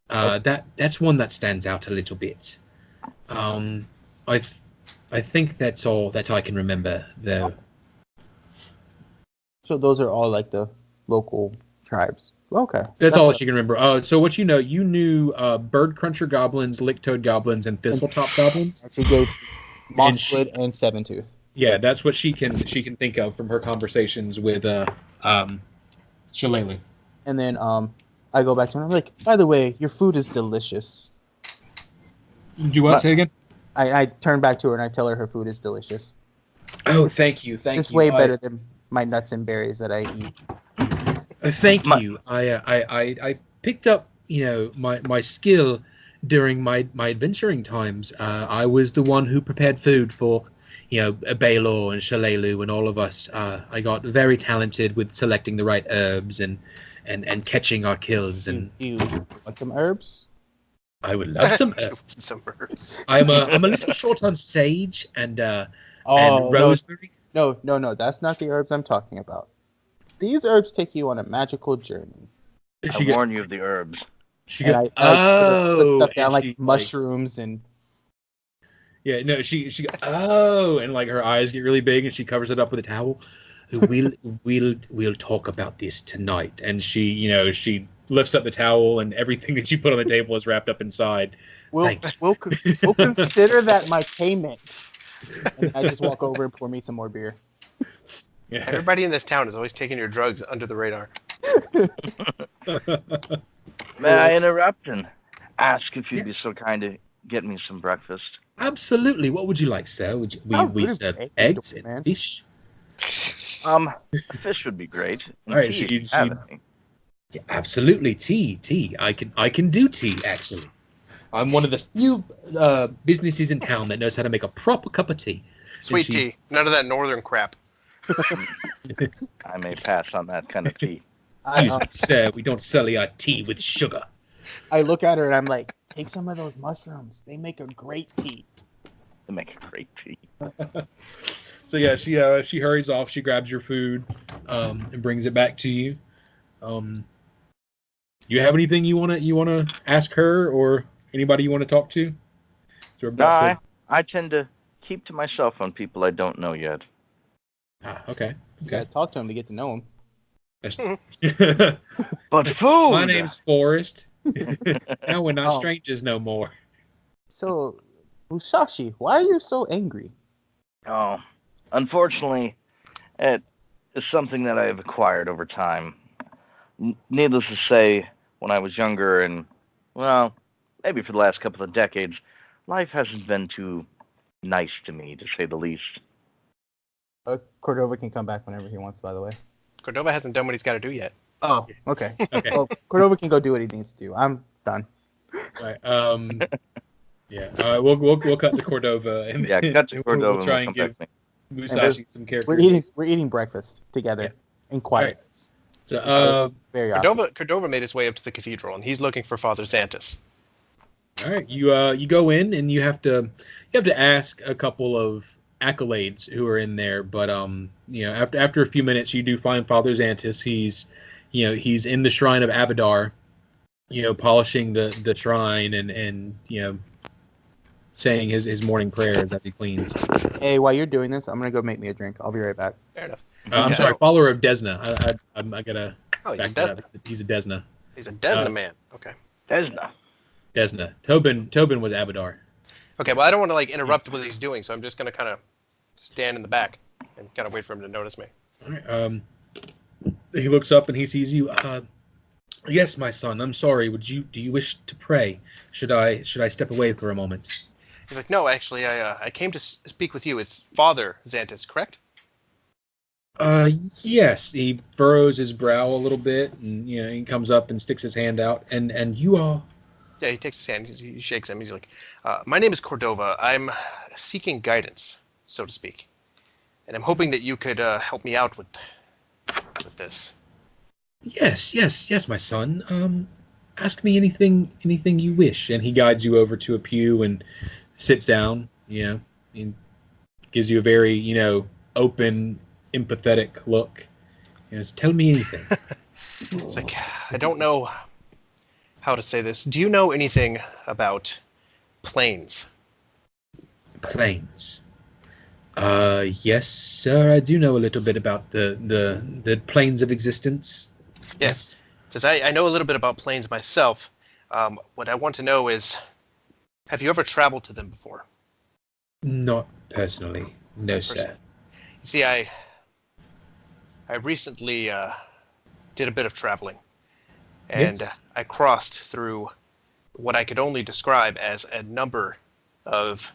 That's one that stands out a little bit. I think that's all that I can remember though. So those are all like the local tribes. Okay. That's all that you can remember. So what you knew bird cruncher goblins, licktoad goblins, and thistletop goblins. She gave mosswood and seven tooth. Yeah, that's what she can think of from her conversations with Shillelagh. And then I go back to her and I'm like, by the way, your food is delicious. Do what? Say again? I turn back to her and I tell her her food is delicious. Oh, thank you. It's way better than my nuts and berries that I eat. Thank you. I picked up, my skill during my adventuring times. I was the one who prepared food for, Baylor and Shillelagh and all of us. I got very talented with selecting the right herbs and catching our kills. And you want some herbs? I would love some herbs. Some herbs. I'm a little short on sage and rosemary. No, that's not the herbs I'm talking about. These herbs take you on a magical journey. I warn you of the herbs. I put stuff down like mushrooms and. Yeah, no, she and like her eyes get really big and she covers it up with a towel. We'll talk about this tonight. And she lifts up the towel and everything that you put on the table is wrapped up inside. We'll consider that my payment. And I just walk over and pour me some more beer. Yeah. Everybody in this town is always taking your drugs under the radar. May I interrupt and ask if you'd be so kind to get me some breakfast? Absolutely. What would you like, sir? We serve eggs and fish. Fish would be great. All right, yeah, absolutely. Tea. I can do tea. Actually, I'm one of the few businesses in town that knows how to make a proper cup of tea. Sweet tea, none of that northern crap. I may pass on that kind of tea. Excuse me, sir. We don't sell our tea with sugar. I look at her and I'm like, take some of those mushrooms. They make a great tea. They make a great tea. So yeah, she hurries off. She grabs your food, and brings it back to you. You have anything you wanna ask her or anybody you want to talk to? No, I tend to keep to myself on people I don't know yet. Okay. You gotta talk to him to get to know him. But food. My name's Forrest. Now we're not strangers no more. So, Musashi, why are you so angry? Oh, unfortunately, it is something that I have acquired over time. Needless to say, when I was younger and, well, maybe for the last couple of decades, life hasn't been too nice to me, to say the least. Cordova can come back whenever he wants, by the way. Cordova hasn't done what he's got to do yet. Oh, okay. Well, Cordova can go do what he needs to do. I'm done. Right. Yeah. We'll cut to Cordova. And cut to Cordova. We'll try and give Musashi some characters. We're eating breakfast together in quiet. Right. So, very Cordova made his way up to the cathedral, and he's looking for Father Xantus. All right, you go in and you have to ask a couple of accolades who are in there, but after a few minutes you do find Father Xantus. He's in the shrine of Abadar, polishing the shrine and saying his morning prayers that he cleans. Hey, while you're doing this, I'm gonna go make me a drink. I'll be right back. Fair enough. I'm sorry, follower of Desna. I gotta. Oh, he's a Desna. He's a Desna. He's a Desna man. Okay. Desna. Tobin was Abadar. Okay, well, I don't want to interrupt what he's doing, so I'm just gonna kind of stand in the back and kind of wait for him to notice me. All right. He looks up and he sees you. Yes, my son. I'm sorry. Do you wish to pray? Should I step away for a moment? He's like, no, actually, I came to speak with you. It's Father Xantus, correct? Yes. He furrows his brow a little bit, and he comes up and sticks his hand out. And you are. Yeah, he takes his hand. He shakes him. He's like, my name is Cordova. I'm seeking guidance, so to speak. and I'm hoping that you could help me out with this. Yes, my son. Ask me anything you wish. And he guides you over to a pew and sits down. And gives you a very, open, empathetic look. Yes, tell me anything. It's like, I don't know how to say this. Do you know anything about planes? Planes. Yes, sir. I do know a little bit about the planes of existence. Yes. Says I know a little bit about planes myself. What I want to know is, have you ever traveled to them before? Not personally. No, sir. You see, I recently did a bit of traveling, and Yes. I crossed through what I could only describe as a number of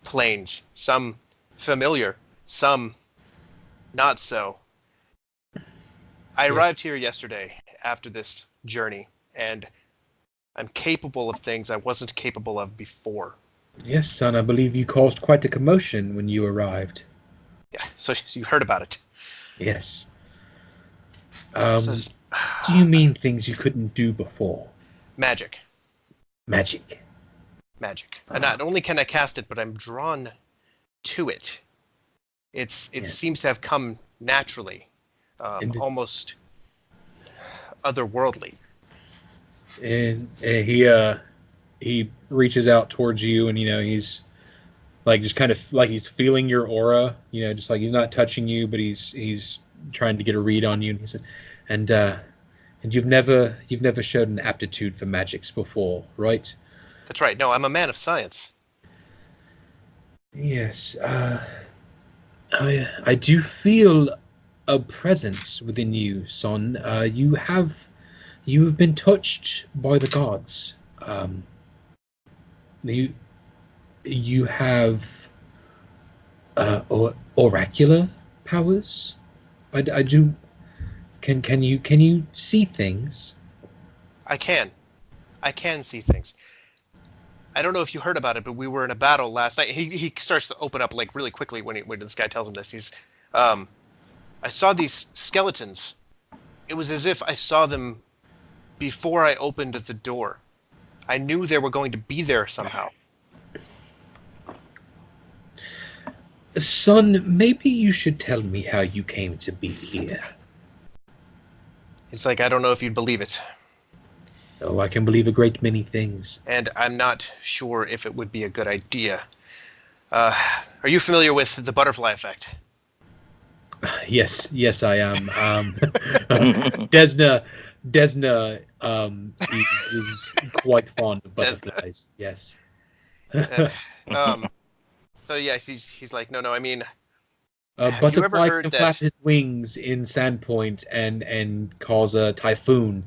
planes, some familiar, some not so. I arrived here yesterday after this journey, and I'm capable of things I wasn't capable of before. Yes, son. I believe you caused quite a commotion when you arrived. Yeah, so you heard about it. Yes. So, Do you mean things you couldn't do before? magic. Magic. And not only can I cast it, but I'm drawn to it. It seems to have come naturally, almost otherworldly. And he reaches out towards you, and he's like just kind of like he's feeling your aura. Just like he's not touching you, but he's trying to get a read on you. And he said, and you've never showed an aptitude for magics before, right? That's right. No, I'm a man of science. Yes. I do feel a presence within you, son. You have been touched by the gods. You have oracular powers. I do. Can you see things? I can see things. I don't know if you heard about it, but we were in a battle last night. He starts to open up like really quickly when this guy tells him this. I saw these skeletons. It was as if I saw them before I opened the door. I knew they were going to be there somehow. Son, maybe you should tell me how you came to be here. It's like, I don't know if you'd believe it. Oh, I can believe a great many things. And I'm not sure if it would be a good idea. Are you familiar with the butterfly effect? Yes, I am. Desna is quite fond of butterflies. Yes. So yes, he's like, no, I mean, A have you ever butterfly heard can that? flap his wings in Sandpoint and cause a typhoon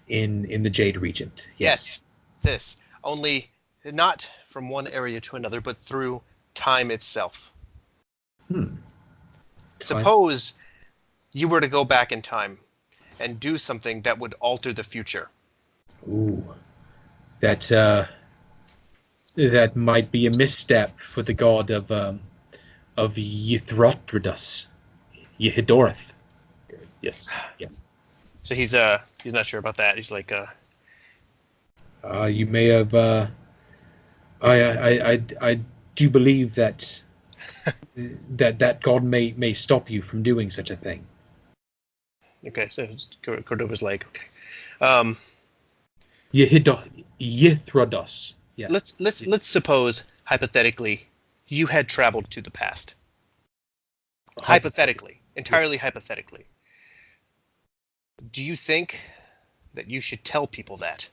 in the Jade region. Yes, this. Only not from one area to another, but through time itself. Suppose you were to go back in time and do something that would alter the future. Ooh, that might be a misstep for the god of Ythrodrus. Yhidorith. Yes. Yeah. So he's not sure about that. He's like, You may have. I do believe that that God may stop you from doing such a thing. okay. So Cordova's like, okay. Ythrodus. Yeah. Let's suppose hypothetically you had traveled to the past. Hypothetically, entirely hypothetically. Do you think that you should tell people that?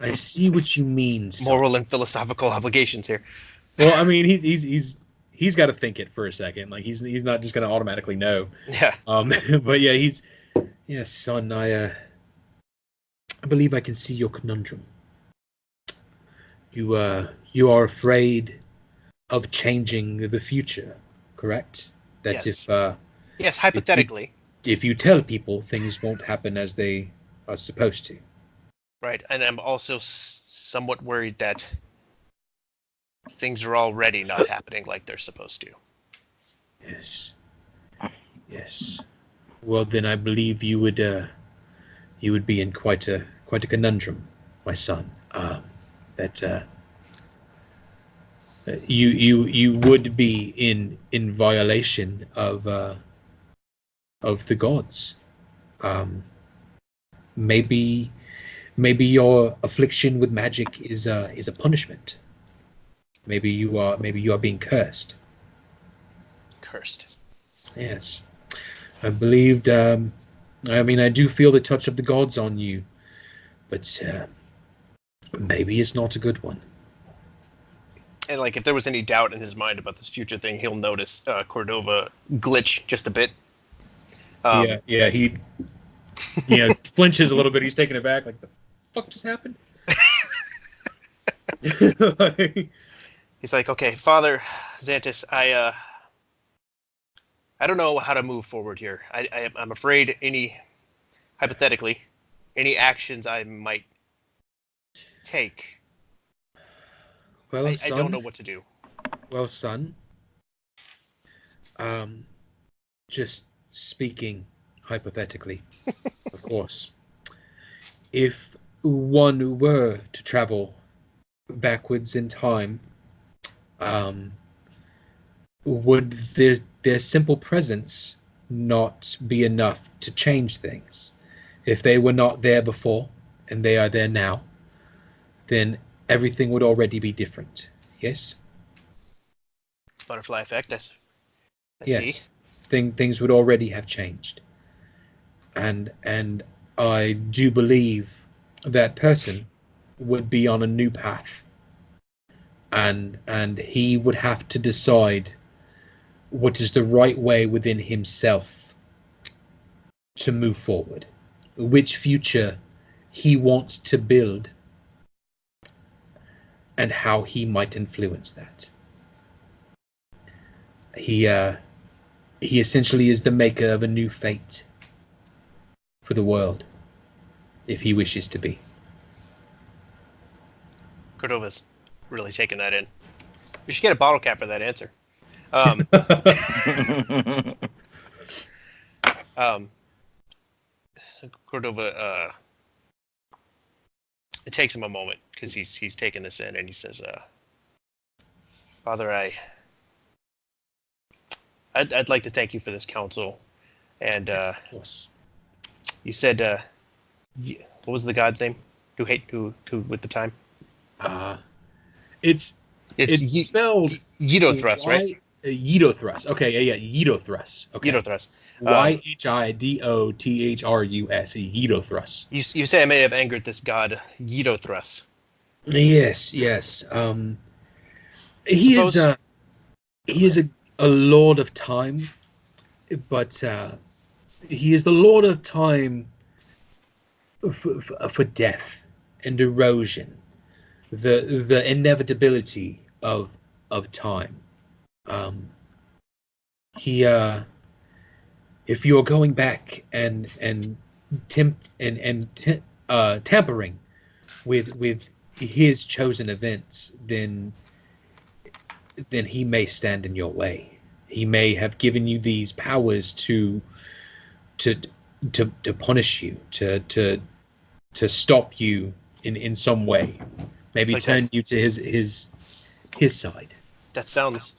I see what you mean. Son. Moral and philosophical obligations here. Well, I mean, he's got to think it for a second. Like he's not just going to automatically know. Yeah. But yeah, son. I believe I can see your conundrum. You are afraid of changing the future, correct? That Yes. Yes, hypothetically. if you tell people things won't happen as they are supposed to. Right, and I'm also somewhat worried that things are already not happening like they're supposed to. Yes. Yes. Well, then I believe you would be in quite a conundrum, my son. That you would be in violation of the gods. Maybe your affliction with magic is a punishment. Maybe you are being cursed. Cursed. Yes, I believed. I mean, I do feel the touch of the gods on you, but maybe it's not a good one. And like, if there was any doubt in his mind about this future thing, he'll notice Cordova glitch just a bit. Yeah, he flinches a little bit. He's taken aback, like, the fuck just happened? He's like, okay, Father Xantus, I don't know how to move forward here. I'm afraid hypothetically, any actions I might take, Well, I son, don't know what to do. Well, son, just speaking hypothetically, of course, if one were to travel backwards in time, would their simple presence not be enough to change things? If they were not there before and they are there now, then everything would already be different. Yes? Butterfly effect, I Yes. see. Things would already have changed. And I do believe that person would be on a new path. And he would have to decide what is the right way within himself to move forward, which future he wants to build, and how he might influence that. He essentially is the maker of a new fate for the world, if he wishes to be. Cordova's really taking that in. You should get a bottle cap for that answer. Cordova, it takes him a moment because he's taking this in, and he says, Father, I'd like to thank you for this counsel. And Yes, of course. you said, what was the god's name? Who with the time? It's spelled Yidothrus, right? Yidothrus. Okay, yeah, Yidothrus. Okay. Yidothrus. Yhidothrus. Yidothrus. You say I may have angered this god, Yidothrus. Yes. He is a lord of time, but he is the lord of time for death and erosion, the inevitability of time. If you're going back and tampering with his chosen events, then he may stand in your way. He may have given you these powers to punish you, to stop you in some way. Maybe like turn that. you to his side. That sounds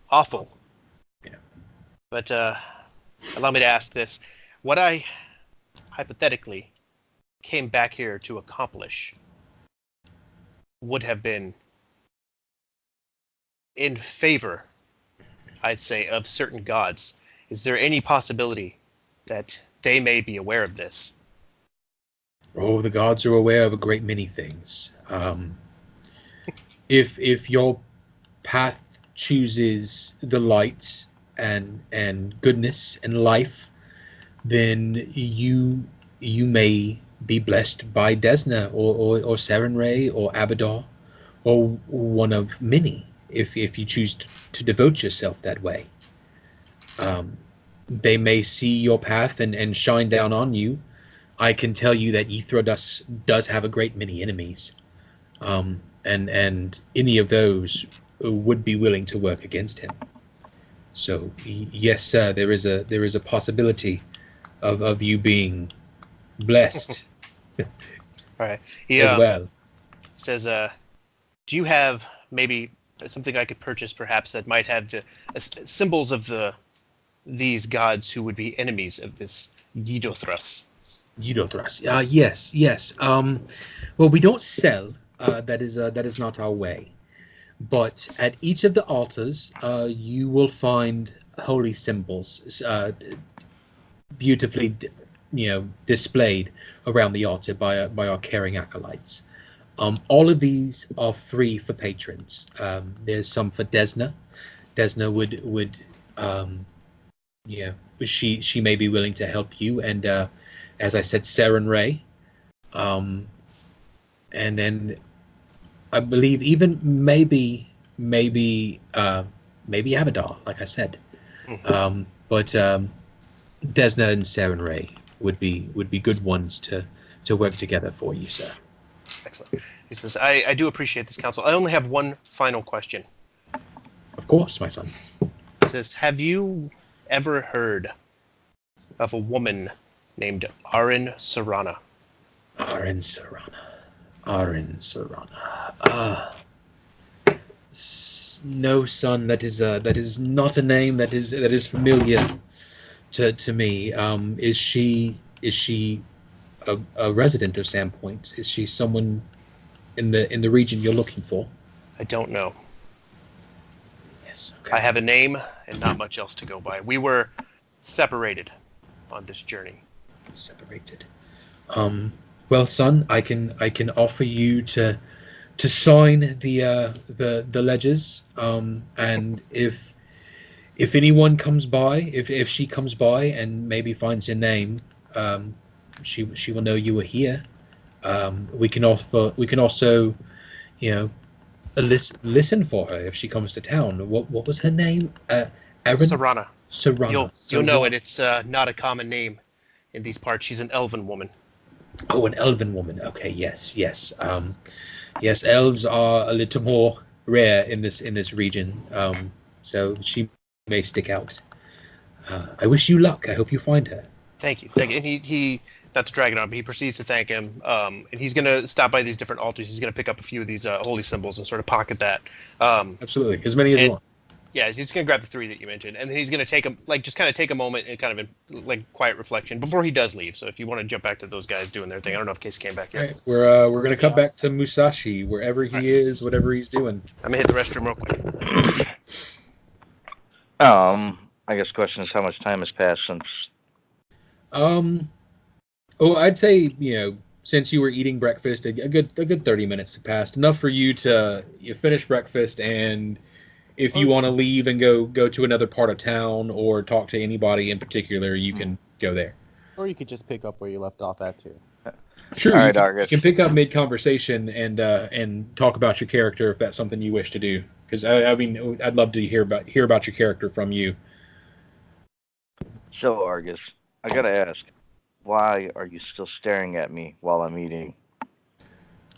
awful. Yeah. But allow me to ask this. What I hypothetically came back here to accomplish would have been in favor, I'd say, of certain gods. Is there any possibility that they may be aware of this? Oh, the gods are aware of a great many things. If your path chooses the light and goodness and life, then you may be blessed by Desna or Serenray or Abadar, or one of many, if you choose to devote yourself that way. They may see your path and shine down on you, I can tell you that Ythra does have a great many enemies, and any of those would be willing to work against him. So yes, sir, there is a possibility of you being blessed All right. He as well. says, "Do you have maybe something I could purchase, perhaps that might have the symbols of these gods who would be enemies of this Yidothrus?" Yidothrus. Yes. Well, we don't sell. That is not our way. But at each of the altars, you will find holy symbols, beautifully, displayed around the altar by our caring acolytes. All of these are free for patrons. There's some for Desna. Desna would she may be willing to help you, and as I said, Saren Ray, and then I believe even maybe Abadar, like I said. But Desna and Saren Ray would be good ones to work together for you, sir. Excellent. He says, I do appreciate this, counsel. I only have one final question. Of course, my son. He says, have you ever heard of a woman named Arin Sarana? Arin Sarana. No, son. That is not a name that is familiar to me. Is she a resident of Sandpoint? Is she someone in the region you're looking for? I don't know. Yes. Okay. I have a name and not much else to go by. We were separated on this journey. Separated. Well, son, I can offer you to sign the ledgers. And if anyone comes by, if she comes by and maybe finds your name, she will know you were here. We can also listen for her if she comes to town. What was her name? Erin? Sarana. Sarana. You'll know it. It's not a common name in these parts. She's an elven woman. Oh, an elven woman. Okay, yes. Yes, elves are a little more rare in this region. So she may stick out. I wish you luck. I hope you find her. Thank you. And he not to drag it on, but he proceeds to thank him. And he's going to stop by these different altars. He's going to pick up a few of these holy symbols and sort of pocket that. Absolutely, as many as you want. Yeah, he's going to grab the three that you mentioned, and then he's going to take a moment and kind of quiet reflection before he does leave. So if you want to jump back to those guys doing their thing, I don't know if Casey came back yet. Right, we're going to cut back to Musashi wherever he is, whatever he's doing. I'm going to hit the restroom real quick. I guess the question is how much time has passed since. I'd say since you were eating breakfast, a good 30 minutes have passed. Enough for you to finish breakfast, and if you want to leave and go to another part of town or talk to anybody in particular, you can go there. Or you could just pick up where you left off at too. Sure, All right, you can pick up mid-conversation and talk about your character if that's something you wish to do. Because I'd love to hear about your character from you. So, Argus, I gotta ask, why are you still staring at me while I'm eating?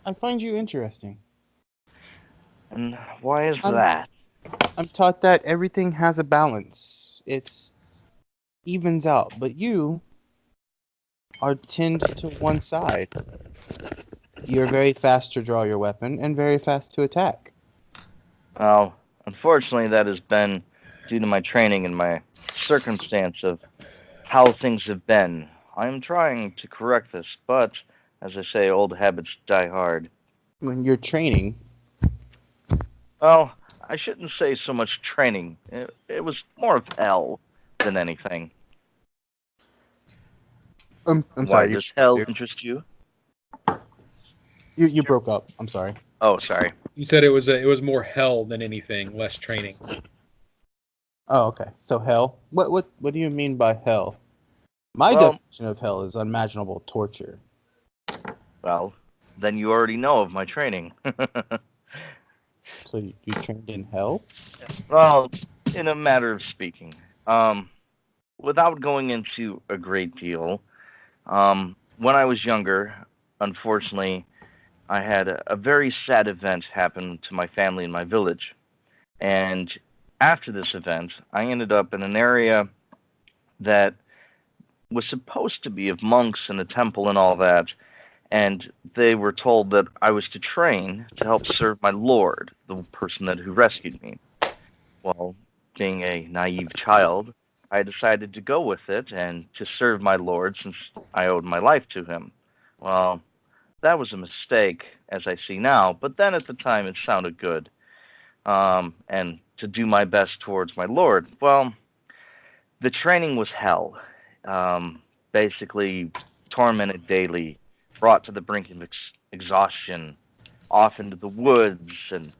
I find you interesting. And why is that? I'm taught that everything has a balance. It evens out, but you are tend to one side. You're very fast to draw your weapon and very fast to attack. Well, unfortunately, that has been due to my training and my circumstance of how things have been. I'm trying to correct this, but, as I say, old habits die hard. When you're training... Well, I shouldn't say so much training. It was more of hell than anything. I'm sorry. Why does hell interest you? You broke up. I'm sorry. Oh, sorry. You said it was more hell than anything, less training. Oh, okay. So hell. What do you mean by hell? My definition of hell is unimaginable torture. Well, then you already know of my training. So you trained in hell? Well, in a matter of speaking. Without going into a great deal, when I was younger, unfortunately, I had a very sad event happen to my family in my village. And after this event, I ended up in an area that was supposed to be of monks and a temple and all that. And they were told that I was to train to help serve my lord, the person who rescued me. Well, being a naive child, I decided to go with it and to serve my lord since I owed my life to him. Well, that was a mistake, as I see now, but then at the time it sounded good. And to do my best towards my lord, well, the training was hell. Basically, tormented daily, brought to the brink of exhaustion, off into the woods, and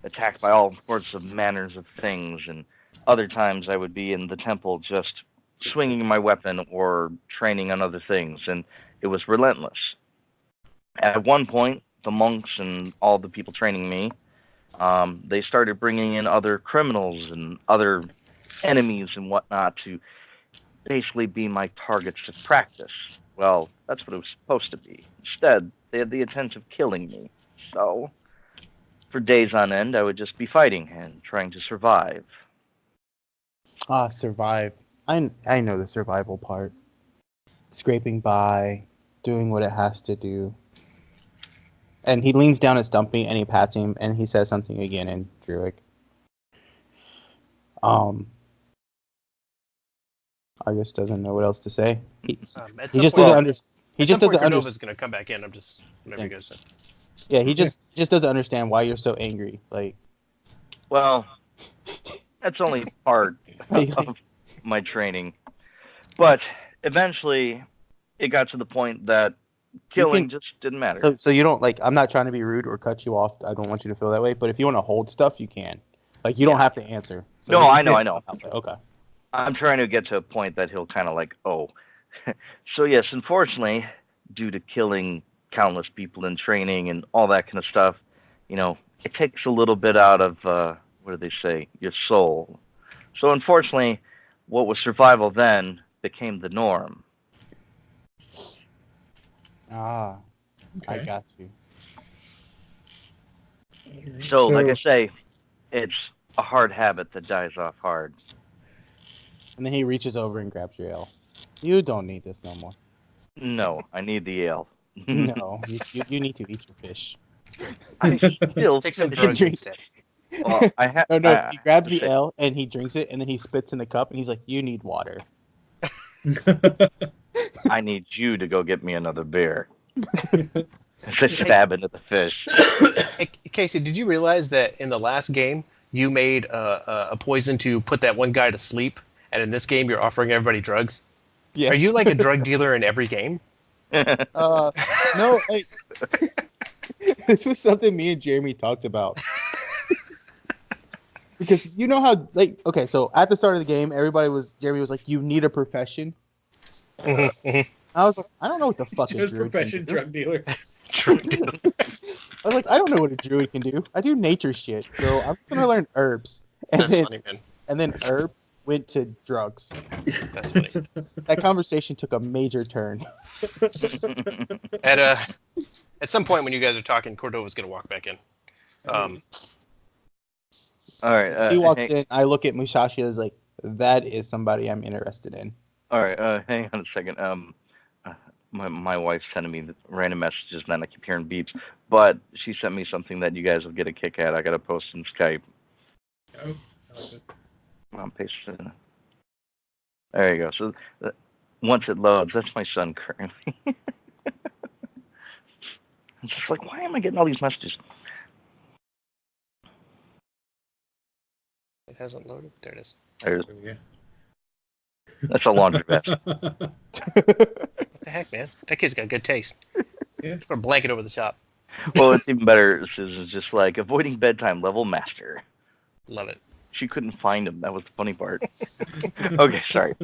attacked by all sorts of manners of things. And other times I would be in the temple just swinging my weapon or training on other things, and it was relentless. At one point, the monks and all the people training me, they started bringing in other criminals and other enemies and whatnot to basically be my targets of practice. Well, that's what it was supposed to be. Instead, they had the intent of killing me. So, for days on end, I would just be fighting and trying to survive. Survive. I know the survival part. Scraping by, doing what it has to do. And he leans down at Stumpy and he pats him and he says something again in Druid. I just doesn't know what else to say. He just doesn't understand. He just doesn't understand. Cordova's going to come back in. I'm just whatever you guys say. Yeah, he just doesn't understand why you're so angry. Like, well, that's only part of my training. But eventually, it got to the point that killing just didn't matter. So you don't like. I'm not trying to be rude or cut you off. I don't want you to feel that way. But if you want to hold stuff, you can. Like, you don't have to answer. So no, I know. Okay. I'm trying to get to a point that he'll kind of like, oh. So yes, unfortunately, due to killing countless people in training and all that kind of stuff, it takes a little bit out of, what do they say, your soul. So unfortunately, what was survival then became the norm. Okay. I got you. So, like I say, it's a hard habit that dies off hard. And then he reaches over and grabs your ale. You don't need this no more. No, I need the ale. No, you need to eat your fish. I still take some drugs instead. Well, he grabs the ale and he drinks it and then he spits in the cup and he's like, "You need water." I need you to go get me another beer. It's a stab into the fish. Hey, Casey, did you realize that in the last game you made a poison to put that one guy to sleep, and in this game you're offering everybody drugs? Yes. Are you like a drug dealer in every game? No. This was something me and Jeremy talked about. Because you know how, like, okay, so at the start of the game, Jeremy was like, "You need a profession." I was like, I don't know what the fuck a druid profession can do. drug dealer. Drug dealer. I was like, I don't know what a druid can do. I do nature shit, so I'm just gonna learn herbs. That's funny, man. And then herbs went to drugs. That's funny. That conversation took a major turn. At some point when you guys are talking, Cordova's gonna walk back in. All right. He walks in. I look at Musashi as like, that is somebody I'm interested in. All right. Hang on a second. My wife's sending me random messages, and then I keep hearing beeps. But she sent me something that you guys will get a kick at. I got to post in Skype. Oh, I like it. Come on, paste it in. There you go. So once it loads, that's my son currently. It's just like, why am I getting all these messages? It hasn't loaded. There it is. There's, Yeah. that's a laundry vest. What the heck, man? That kid's got good taste. Yeah. Put a blanket over the top. Well, it's even better. It's just like avoiding bedtime level master. Love it. She couldn't find him. That was the funny part. Okay, sorry.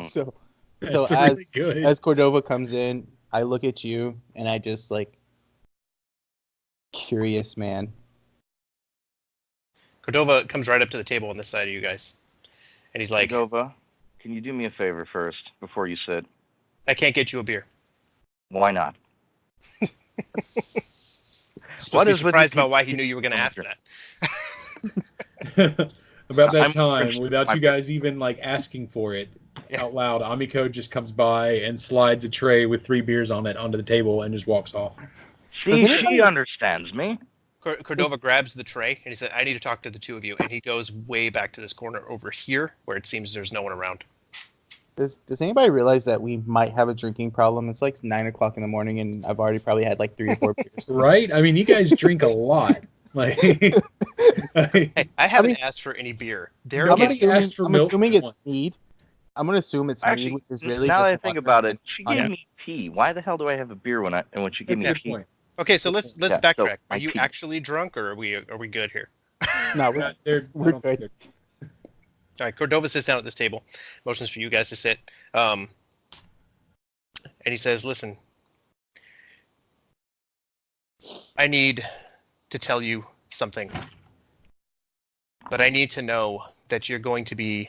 So That's really good. as Cordova comes in, I look at you and I just like, curious man. Cordova comes right up to the table on this side of you guys. And he's like, Cordova, can you do me a favor first before you sit? I can't get you a beer. Why not? Supposed to be surprised about why he knew you were going to ask that. About that I'm time, Christian. without you guys even like asking for it out loud, Amiko just comes by and slides a tray with 3 beers on it onto the table and just walks off. See, she understands me. Cordova grabs the tray and he said, I need to talk to the two of you. And he goes way back to this corner over here where it seems there's no one around. Does anybody realize that we might have a drinking problem? It's like 9 o'clock in the morning, and I've already probably had like 3 or 4 beers. Right? I mean, you guys drink a lot. Like, Hey, I haven't asked for any beer. I'm assuming it's mead. I'm gonna assume it's Actually, mead, which is really now just that I think about it, she gave me tea. Why the hell do I have a beer when she gave me tea? point. Okay, so let's Yeah, backtrack. so Are you pee. actually drunk, or are we good here? No, we're good. All right, Cordova sits down at this table, motions for you guys to sit, and he says, "Listen, I need to tell you something, but I need to know that you're going to be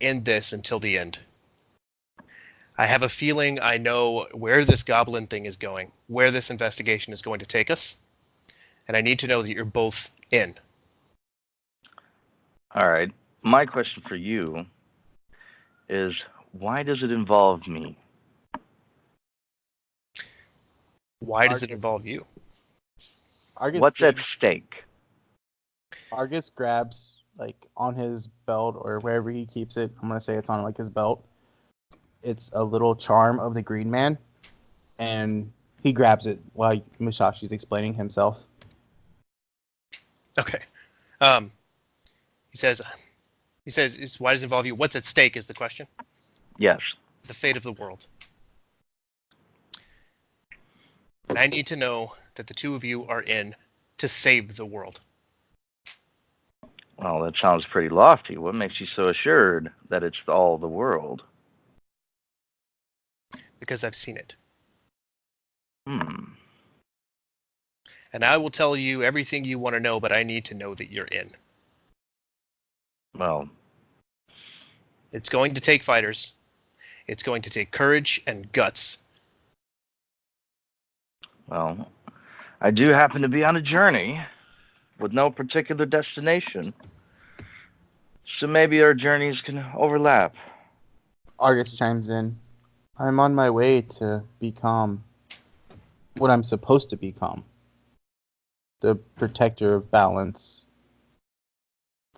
in this until the end. I have a feeling I know where this goblin thing is going, where this investigation is going to take us, and I need to know that you're both in." All right. My question for you is, why does it involve me? Why does it involve you? What's at stake? Argus grabs, like, on his belt or wherever he keeps it. I'm gonna say it's on like his belt. It's a little charm of the Green Man, and he grabs it while Musashi's explaining himself. Okay. He says, why does it involve you? What's at stake is the question. Yes. The fate of the world. And I need to know that the two of you are in to save the world. Well, that sounds pretty lofty. What makes you so assured that it's all the world? Because I've seen it. Hmm. And I will tell you everything you want to know, but I need to know that you're in. Well, it's going to take fighters. It's going to take courage and guts. Well, I do happen to be on a journey with no particular destination. So maybe our journeys can overlap. Argus chimes in. I'm on my way to become what I'm supposed to become. The protector of balance.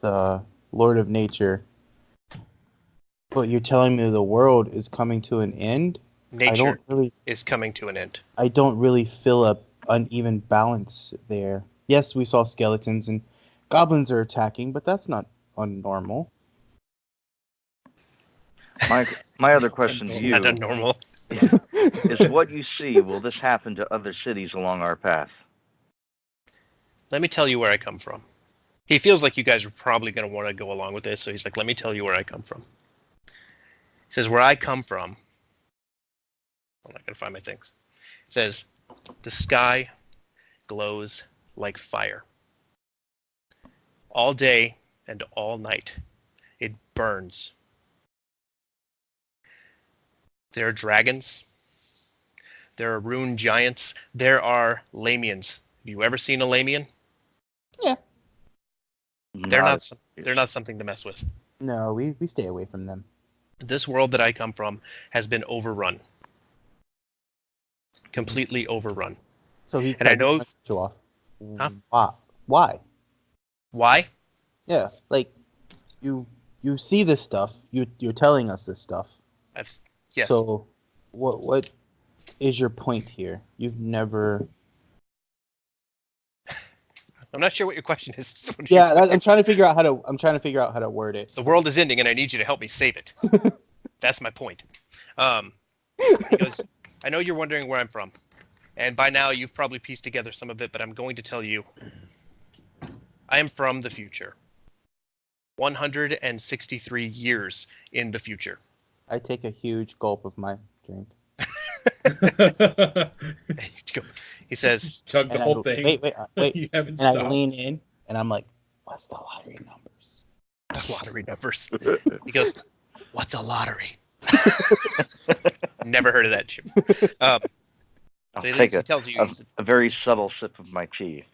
The Lord of Nature. But you're telling me the world is coming to an end? Nature is coming to an end. I don't really feel an uneven balance there. Yes, we saw skeletons and goblins are attacking, but that's not unnormal. My other question to you not unnormal. is what you see, will this happen to other cities along our path? Let me tell you where I come from. He feels like you guys are probably going to want to go along with this, so he's like, let me tell you where I come from. He says, where I come from, I'm not going to find my things. It says, the sky glows like fire. All day and all night, it burns. There are dragons. There are rune giants. There are Lamians. Have you ever seen a Lamian? Yeah. They're not something to mess with. No, we stay away from them. This world that I come from has been overrun. Completely overrun. So he and I know you off. Huh? Why? Why? Yeah, like you see this stuff. You're telling us this stuff. Yes. So what is your point here? You've never. I'm not sure what your question is. Yeah, I'm trying to figure out how to word it. The world is ending, and I need you to help me save it. That's my point. He goes, I know you're wondering where I'm from, and by now you've probably pieced together some of it, but I'm going to tell you. I am from the future. 163 years in the future. I take a huge gulp of my drink. He says, chug the whole thing. Wait. You haven't and stopped. I lean in, and I'm like, what's the lottery numbers? The lottery numbers. He goes, what's a lottery? Never heard of that. I'll So he take tells you. a very subtle sip of my tea.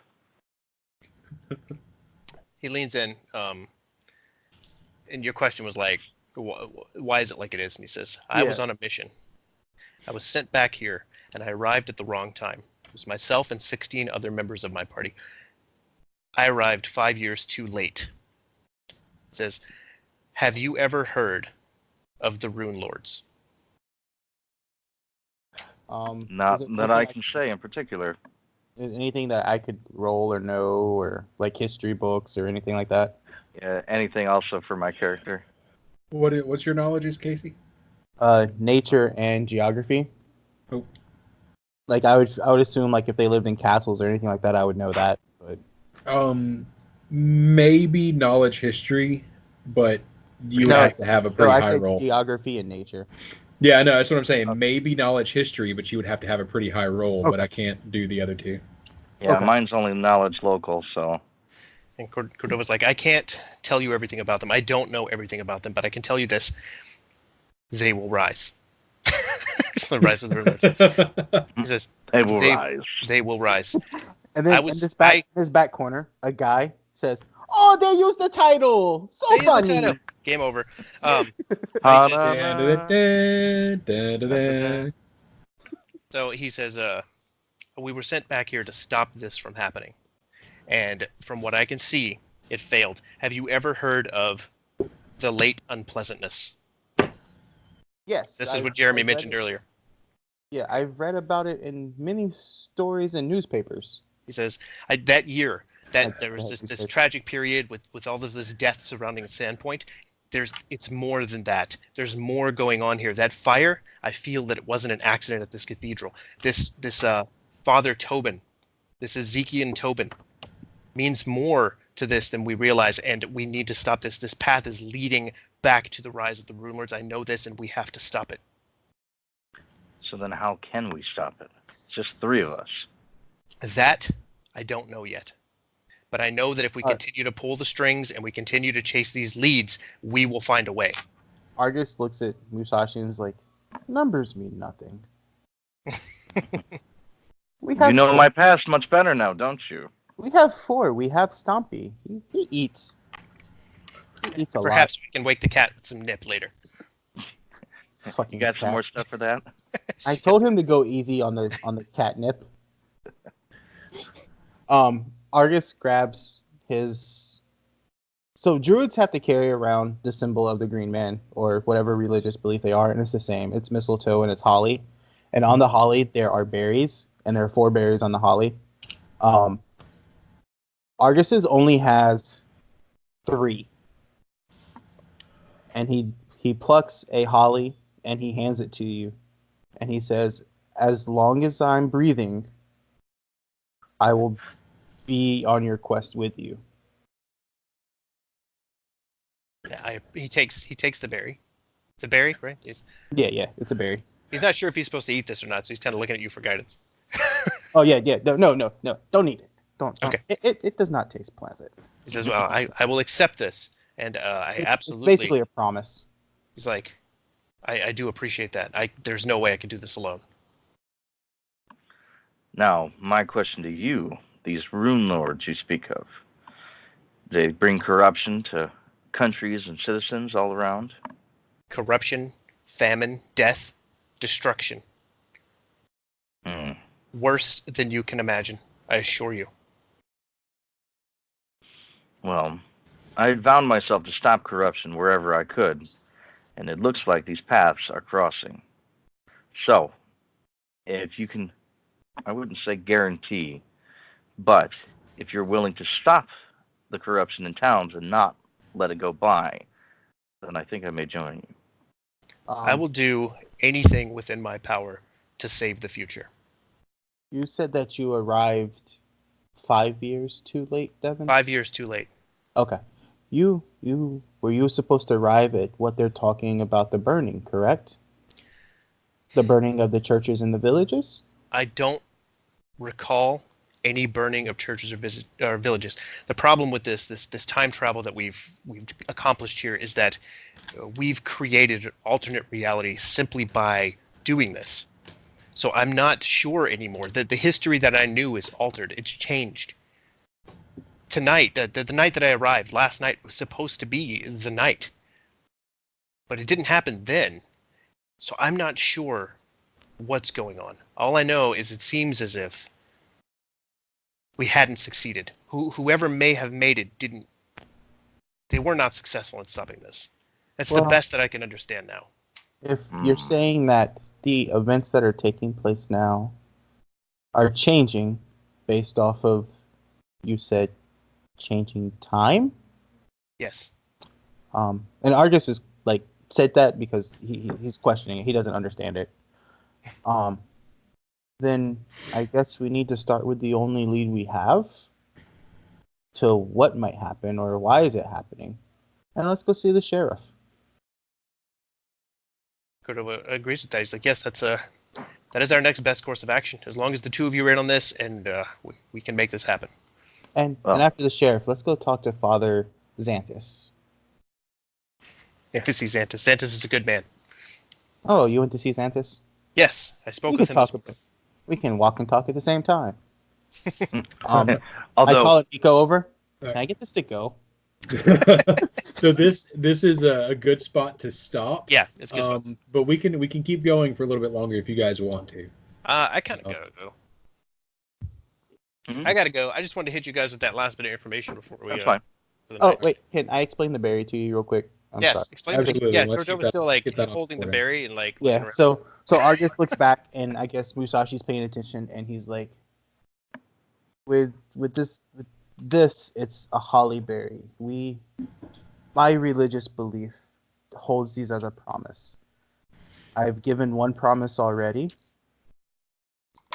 He leans in, and your question was like, why is it like it is? And he says, I was on a mission. I was sent back here, and I arrived at the wrong time. It was myself and 16 other members of my party. I arrived 5 years too late. It says, have you ever heard of the Runelords? Not that I can say in particular. Anything that I could roll or know, or like history books or anything like that? Yeah, anything also for my character. What's your knowledge is, Casey? Nature and geography. Oh. Like I would assume like if they lived in castles or anything like that, I would know that. But maybe knowledge history, but you would have to have a pretty high roll. Geography and nature. Yeah, no, that's what I'm saying. Maybe knowledge history, but you would have to have a pretty high roll, but I can't do the other two. Yeah, mine's only knowledge local, so. And Cordova's like, I can't tell you everything about them. I don't know everything about them, but I can tell you this. They will rise. The rise of the Runelords. He says, They will rise. They will rise. And then in his back corner, a guy says, "Oh, they used the title. So funny." Game over. So he says, we were sent back here to stop this from happening. And from what I can see, it failed. Have you ever heard of the late unpleasantness? Yes. This is what Jeremy mentioned earlier. Yeah, I've read about it in many stories and newspapers. He says, that year, that there was this tragic period with all of this death surrounding Sandpoint. It's more than that. There's more going on here. That fire, I feel that it wasn't an accident at this cathedral. This Father Tobin, this Ezekiel Tobin, means more to this than we realize, and we need to stop this. This path is leading back to the rise of the Runelords. I know this, and we have to stop it. So then how can we stop it? It's just 3 of us. That I don't know yet. But I know that if we continue to pull the strings and we continue to chase these leads, we will find a way. Argus looks at Musashi and is like, numbers mean nothing. You know my past much better now, don't you? We have 4. We have Stompy. He eats. He eats a lot. Perhaps we can wake the cat with some nip later. You got some more stuff for that? I told him to go easy on the catnip. Argus grabs his. So druids have to carry around the symbol of the green man or whatever religious belief they are, and it's the same. It's mistletoe and it's holly, and on the holly there are berries, and there are 4 berries on the holly. Argus's only has 3, and he plucks a holly and he hands it to you, and he says, "As long as I'm breathing, I will be on your quest with you." Yeah, he takes the berry. It's a berry, right? Yeah, it's a berry. He's not sure if he's supposed to eat this or not, so he's kind of looking at you for guidance. Oh yeah. No. Don't eat it. Don't. Okay. It does not taste pleasant. He says, "Well, I will accept this, and It's basically a promise." He's like, I do appreciate that. There's no way I could do this alone. Now, my question to you, these Runelords you speak of, they bring corruption to countries and citizens all around? Corruption, famine, death, destruction. Worse than you can imagine, I assure you. Well, I had bound myself to stop corruption wherever I could, and it looks like these paths are crossing. So, if you can, I wouldn't say guarantee, but if you're willing to stop the corruption in towns and not let it go by, then I think I may join you. I will do anything within my power to save the future. You said that you arrived 5 years too late, Devin? 5 years too late. Okay. Were you supposed to arrive at what they're talking about, the burning, correct? The burning of the churches in the villages? I don't recall any burning of churches or villages. The problem with this time travel that we've accomplished here is that we've created an alternate reality simply by doing this. So I'm not sure anymore that the history that I knew is altered. It's changed. Tonight, the night that I arrived, last night was supposed to be the night. But it didn't happen then. So I'm not sure what's going on. All I know is it seems as if we hadn't succeeded. Whoever may have made it didn't. They were not successful in stopping this. That's the best that I can understand now. If you're saying that the events that are taking place now are changing based off of, you said, changing time? Yes. And Argus is like said that because he's questioning it. He doesn't understand it. Then I guess we need to start with the only lead we have to what might happen or why is it happening. And let's go see the sheriff. Cordova agrees with that. He's like, yes, that is our next best course of action. As long as the two of you are in on this, and we can make this happen. And after the sheriff, let's go talk to Father Xanthus. Yeah, to see Xanthus. Xanthus is a good man. Oh, you went to see Xanthus? Yes, I spoke with him. We can walk and talk at the same time. Although, I call it Nico over. Can I get this to go? So this is a good spot to stop. Yeah, it's a good spot. But we can keep going for a little bit longer if you guys want to. I kind of gotta go. I gotta go. I just wanted to hit you guys with that last bit of information before we. That's fine. Wait, can I explain the berry to you real quick? Yes, sorry. explain it. Yeah, Cordova's still like holding the berry and like. Yeah. So Argus looks back and I guess Musashi's paying attention and he's like, with this, it's a holly berry. My religious belief holds these as a promise. I've given one promise already,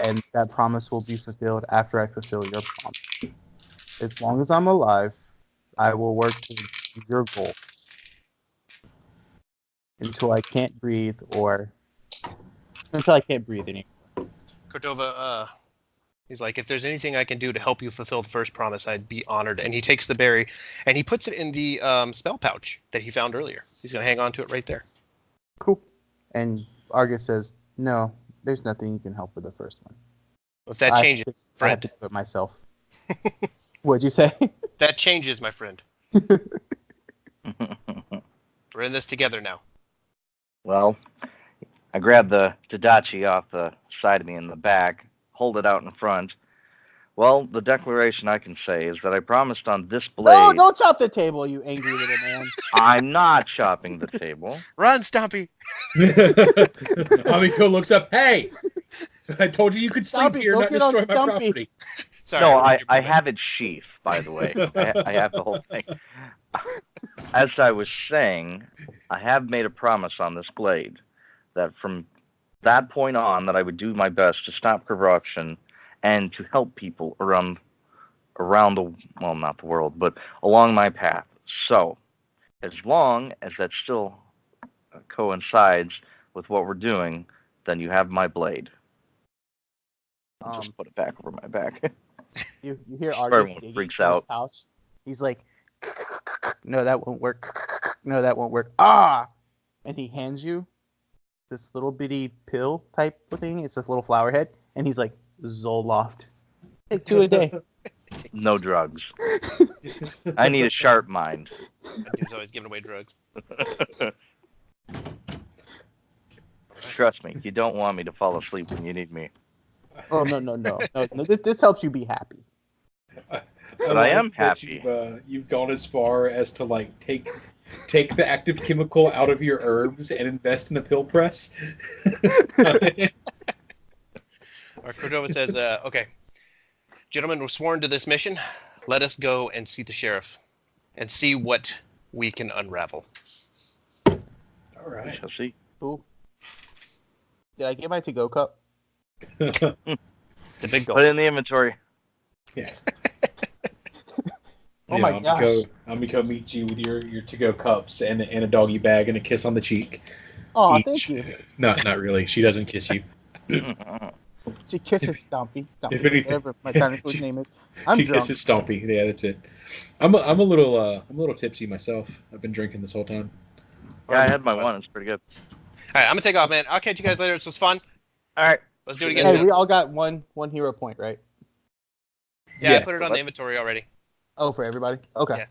and that promise will be fulfilled after I fulfill your promise. As long as I'm alive, I will work towards your goal until I can't breathe anymore. Cordova, he's like, if there's anything I can do to help you fulfill the first promise, I'd be honored. And he takes the berry and he puts it in the spell pouch that he found earlier. He's going to hang on to it right there. Cool. And Argus says, no, there's nothing you can help with the first one. If that changes, friend. I have to do it myself. What'd you say? That changes, my friend. We're in this together now. Well, I grabbed the Tadachi off the side of me in the back, hold it out in front. Well, the declaration I can say is that I promised on this blade... No, don't chop the table, you angry little man. I'm not chopping the table. Run, Stompy! Amiko looks up, hey! I told you could sleep Stompy, here, not destroy my Stumpy. property. Sorry, no, I have it sheath, by the way. I have the whole thing. As I was saying, I have made a promise on this blade that from that point on that I would do my best to stop corruption and to help people around the, well, not the world, but along my path. So, as long as that still coincides with what we're doing, then you have my blade. I'll just put it back over my back. You hear Argus digging freaks in his out. pouch. He's like, no, that won't work. No, that won't work. Ah! And he hands you this little bitty pill type of thing. It's this little flower head. And he's like, Zoloft. Take 2 a day. No drugs. I need a sharp mind. That dude's always giving away drugs. Trust me, you don't want me to fall asleep when you need me. Oh, no. This helps you be happy. But I am happy. You've gone as far as to like take the active chemical out of your herbs and invest in a pill press. Cordova says, okay, gentlemen, we're sworn to this mission. Let us go and see the sheriff and see what we can unravel. All right. Shall see. Ooh. Did I get my to-go cup? It's a big goal. Put it in the inventory. Yeah. Oh my gosh. Amiko meets you with your to-go cups and a doggy bag and a kiss on the cheek. Oh, Each. thank you. No, not really. She doesn't kiss you. She kisses Stompy. Stompy, If anything- whatever my dinosaur's name is. I'm She drunk. kisses Stompy. Yeah, that's it. I'm a little tipsy myself. I've been drinking this whole time. Yeah, I had my one. It's pretty good. All right, I'm gonna take off, man. I'll catch you guys later. This was fun. All right. Let's do it again Hey, soon. we all got one hero point, right? Yeah, Yeah. I put it on the inventory already. Oh, for everybody? Okay. Yeah.